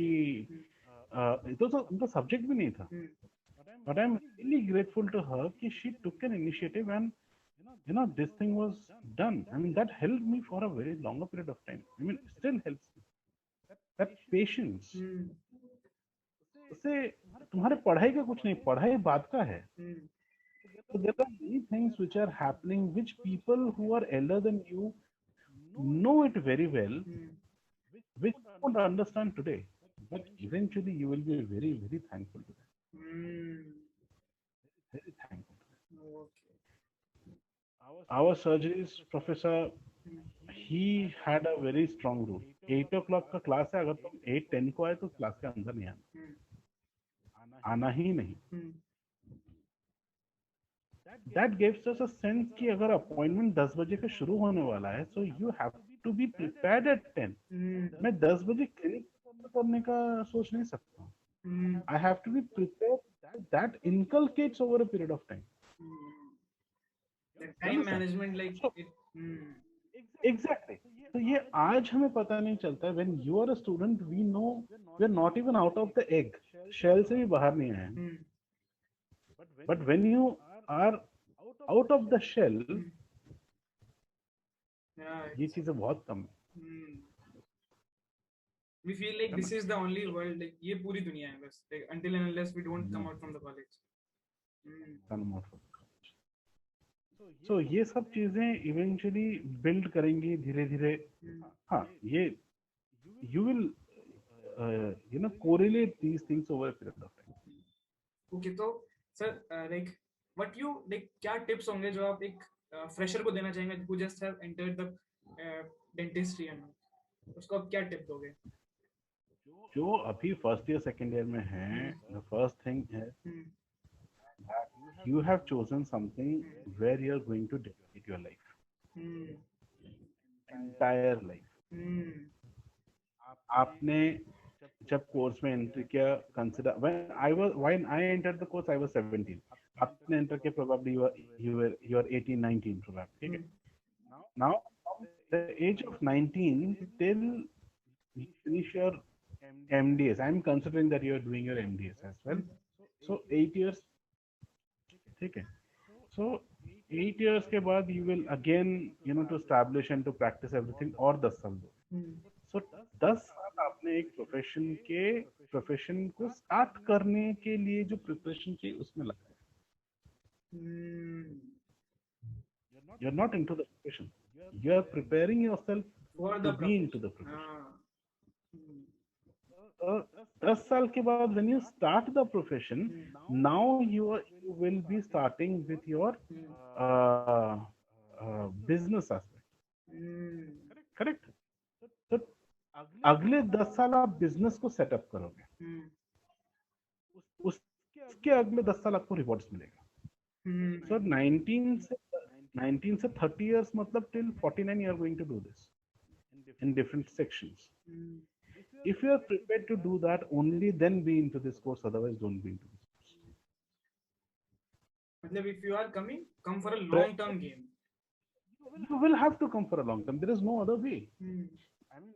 तो उनका सब्जेक्ट भी नहीं था. Hmm. But I'm really grateful to her कि she took an initiative and this thing was done. I mean that helped me for a very longer period of time. I mean still helps me. That patience. Hmm. उससे तुम्हारे पढ़ाई का कुछ नहीं, पढ़ाई बात का है. Hmm. So there are many things which are happening which people who are elder than you know it very well, Hmm. which you won't understand today. But eventually you will be very, very thankful to them. Hmm. Very thankful to them. Okay. Our surgeries professor, Hmm. he had a very strong rule. 8 o'clock का class है, अगर तुम 8:10 को आए तो class के अंदर नहीं आना, Hmm. आना ही नहीं. Hmm. That gives us a sense कि अगर अपॉइंटमेंट 10 बजे का शुरू होने वाला है, so you have to be prepared at 10. Hmm. मैं 10 बजे क्लिनिक करने का सोच नहीं सकता. Hmm. I have to be prepared. That inculcates over a period of time. Hmm. The You time understand? management, like So it. Hmm. exactly. तो ये आज हमें पता नहीं चलता है. When you are a student, we know we are not even out of the egg. Shell से भी बाहर नहीं आए. Hmm. But when you are out of the shell, Hmm. Yeah. ये चीजें बहुत कम है. Hmm. We feel like this is the only world. Like ये पूरी दुनिया है बस. Like, until and unless we don't come out from the college. Hmm. So ये सब चीजें eventually build करेंगी धीरे धीरे. Hmm. हाँ, ये you will correlate these things over a period of time. Okay, तो sir, like what you like क्या tips होंगे जो आप एक fresher को देना चाहेंगे who just have entered the dentistry and उसको आप क्या tip दोगे? जो अभी फर्स्ट ईयर सेकेंड ईयर में है, the first thing is Hmm. you have chosen something where you are going to dedicate your life, Hmm. entire life. Hmm. आपने जब कोर्स में एंट्री किया, consider when I entered the course I was 17. आपने enter किया probably you are 18 19 probably. ठीक है. Now from the age of 19 till you finish your MDS, I'm considering that you are doing your MDS as well. So 8 years. ठीक है. So 8 years के बाद you will again to establish and to practice everything और 10 साल दो. Hmm. So 10 साल आपने एक प्रोफेशन को स्टार्ट करने के लिए जो प्रिपरेशन चाहिए उसमें लगाया. Hmm. You're not into the profession. You are preparing yourself For to the be into profession. the profession. Hmm. तो 10 साल के बाद when you start the profession, now you will be starting with your uh, business aspect. Hmm. Correct? तो अगले 10 साल आप business को setup करोगे. Hmm. उसके अगले 10 साल आपको रिवॉर्ड्स मिलेगा. Hmm. So 19 से 30 years मतलब till 49 you are going to do this in different sections. Hmm. If you are prepared to do that, only then be into this course, otherwise don't be into this course. मतलब if you are coming, come for a long term game. You will have to come for a long term. There is no other way. Hmm.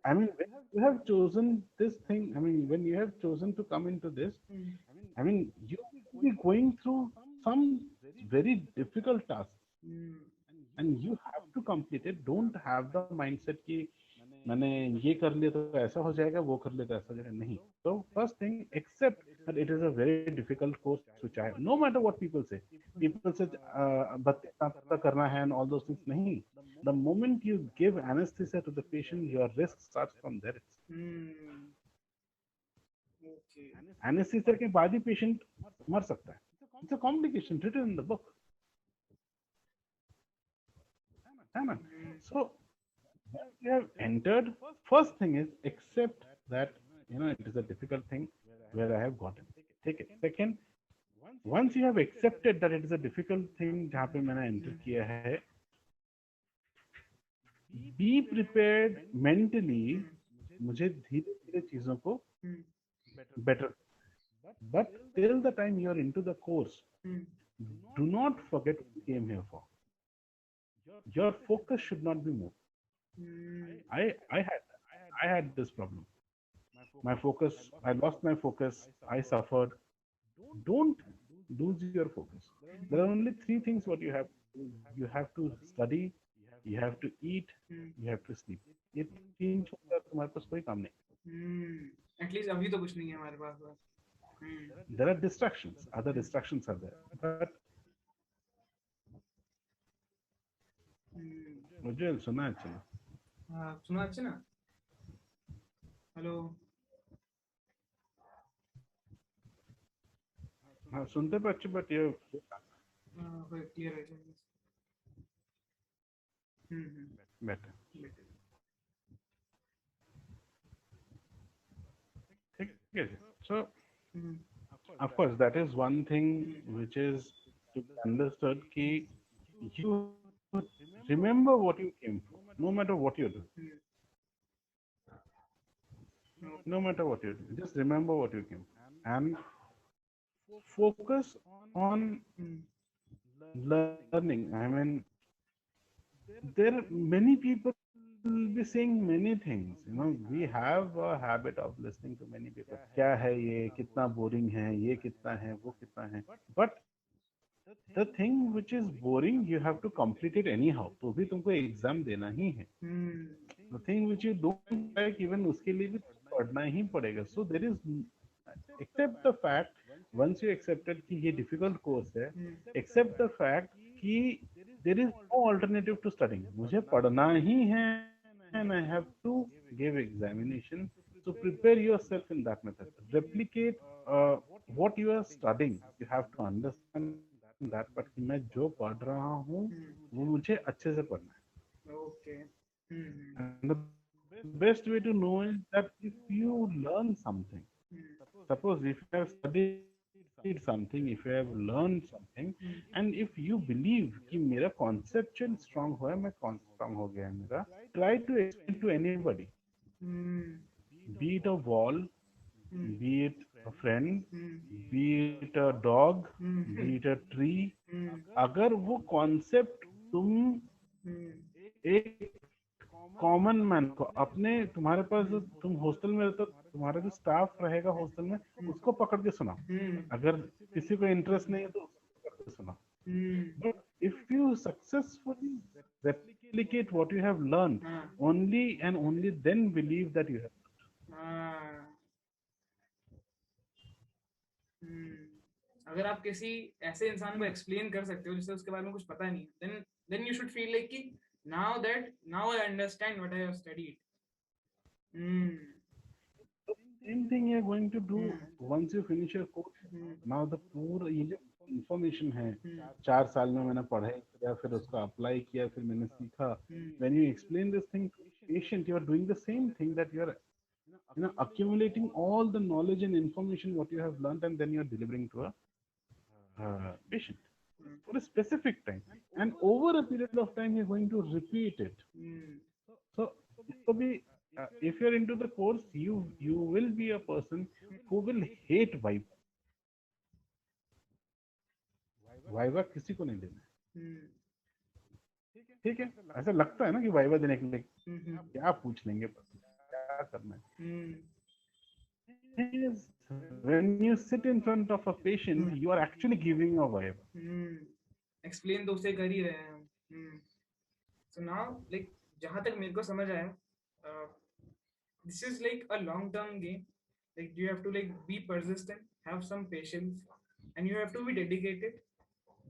I mean, when you have chosen this thing, I mean, when you have chosen to come into this, Hmm. I mean, you will be going through some very difficult tasks. Hmm. And you have to complete it. Don't have the mindset कि मैंने ये कर लिया तो ऐसा हो जाएगा, वो कर लिया तो ऐसा हो जाएगा. नहीं. So first thing, accept that it is a very difficult course which I have. No matter what people say. People say 32 साल तक करना है and all those things. नहीं. The moment you give anesthesia to the patient, your risk starts from there. Hmm. Okay. Anesthesia के बाद ही patient मर सकता है. It's a complication written in the book. है ना? So once you have entered, first thing is accept that it is a difficult thing where I have gotten. Take it. Second, once you have accepted that it is a difficult thing जहाँ पे मैंने enter किया है, be prepared mentally. मुझे धीरे धीरे चीजों को better, but till the time you are into the course, do not forget what you came here for. Your focus should not be moved. I had this problem. My focus, I lost my focus. I suffered. Don't lose your focus. There are only three things what you have to do. You have to study, you have to eat, you have to sleep. ये तीन छोड़कर तुम्हारे पास कोई काम नहीं. At least अभी तो कुछ नहीं है हमारे पास बस. There are distractions. Other distractions are there, but मुझे सुना है चलो. हाँ सुना अच्छे ना. हेलो. हाँ सुनते पे अच्छे, but ये क्लियर है. better. ठीक है. So of course that is one thing which is to be understood कि you remember what you came for, no matter what you do. No matter what you do, just remember what you came for and focus on learning. I mean, there are many people will be saying many things. We have a habit of listening to many people. क्या है ये, कितना boring है, ये कितना है, वो कितना है. But the thing which is boring, you have to complete it anyhow. तो भी तुमको एग्जाम देना ही है. The thing which you don't like, even उसके लिए भी पढ़ना ही पड़ेगा. So there is, accept the fact, once you accepted कि ये difficult course है, accept the fact कि there is no alternative to studying. मुझे पढ़ना ही है and I have to give examination. So prepare yourself in that method. Replicate what you are studying. You have to understand that, but कि मैं जो पढ़ रहा हूँ वो मुझे अच्छे से पढ़ना है. Okay. And the best way to know is that if you learn something, suppose if you have studied something, if you have learned something, and if you believe कि मेरा conceptual strong हुआ है, मैं strong हो गया है मेरा, try to explain to anybody, be it a wall, be it a friend, be it a dog, be it a tree. अगर वो concept तुम एक कॉमन मैन को अपने, तुम्हारे पास जो तुम हॉस्टल में रहते हो, तुम्हारा जो स्टाफ रहेगा हॉस्टल में, उसको पकड़ के सुना. अगर किसी को इंटरेस्ट नहीं है तो उसको पकड़ के सुना. But if you successfully replicate what you have learned, only and only then believe that you have. अगर आप किसी ऐसे इंसान को एक्सप्लेन कर सकते हो जिससे उसके बारे में कुछ पता नहीं, then you should feel like कि now I understand what I have studied. Same thing you're going to do once you finish your course. Now the पूरा ये जो information है, 4 साल में मैंने पढ़ाई किया, फिर उसको अप्लाई किया, फिर मैंने सीखा. When you explain this thing to a patient, you are doing the same thing, that you are accumulating all the knowledge and information what you have learned, and then you are delivering to a patient for a specific time, and over a period of time you're going to repeat it. So if you're into the course, you will be a person who will hate Viva. Viva किसी को नहीं देना है. ठीक है. ऐसा लगता है ना कि वाइवा देने के लिए क्या पूछ लेंगे, क्या करना है. When you sit in front of a patient, you are actually giving a viva. Explain तो उसे कर ही रहे हैं. So now, like जहाँ तक मेरे को समझ आया, this is like a long term game. Like you have to like be persistent, have some patience, and you have to be dedicated.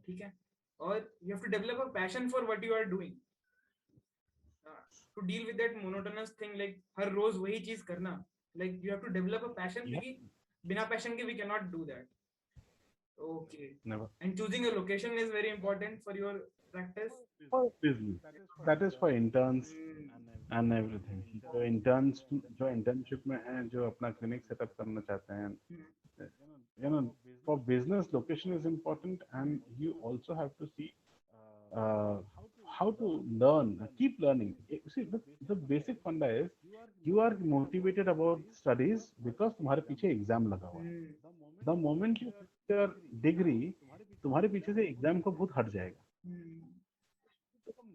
ठीक है. और you have to develop a passion for what you are doing. To deal with that monotonous thing, like हर रोज वही चीज करना, like you have to develop a passion, क्योंकि बिना passion के we cannot do that. Okay. Never. And choosing a location is very important for your practice. That is for interns and everything. जो interns जो internship में हैं, जो अपना clinic setup करना चाहते हैं, for business location is important, and you also have to see how to learn, keep learning. See, the basic funda is you are motivated about studies because तुम्हारे पीछे एग्जाम लगा हुआ है. Hmm. The moment you finish your degree, तुम्हारे पीछे से exam का भूत हट जाएगा. Hmm.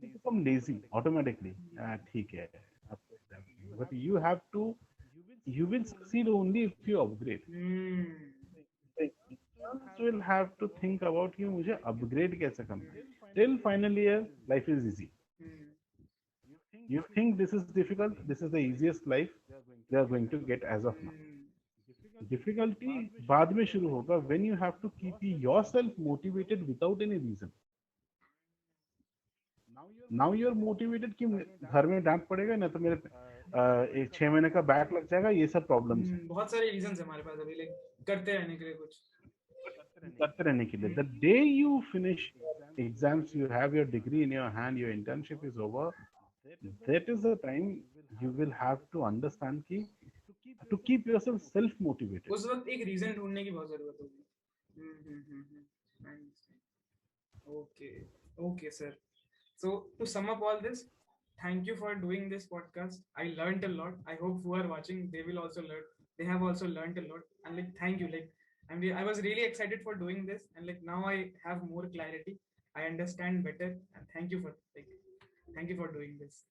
You become lazy automatically. ठीक है, आपको exam नहीं. But you will succeed only if you upgrade. Hmm. The exams will have to think about कि मुझे upgrade कैसे करना है. Till final year, life is easy. Hmm. You think this is difficult, this is the easiest life they are going to get as of now. Hmm. Difficulty बाद में शुरू होगा when you have to keep yourself motivated without any reason. Now you are motivated कि घर में डांट पड़ेगा ना तो मेरे एक 6 महीने का बैक लग जाएगा, ये सब प्रॉब्लम्स है. बहुत सारे रीजंस है हमारे पास अभी लाइक करते रहने के लिए कुछ. करते रहने के लिए. The day you finish exams, you have your degree in your hand, your internship is over, that is the time you will have to understand कि to keep yourself self motivated. उस वक्त एक रीजन ढूंढने की बहुत जरूरत होगी. Okay, okay, sir. So to sum up all this, thank you for doing this podcast. I learned a lot. I hope who are watching they will also learn. They have also learned a lot. And like thank you. Like I was really excited for doing this, and like now I have more clarity. I understand better. And thank you for doing this.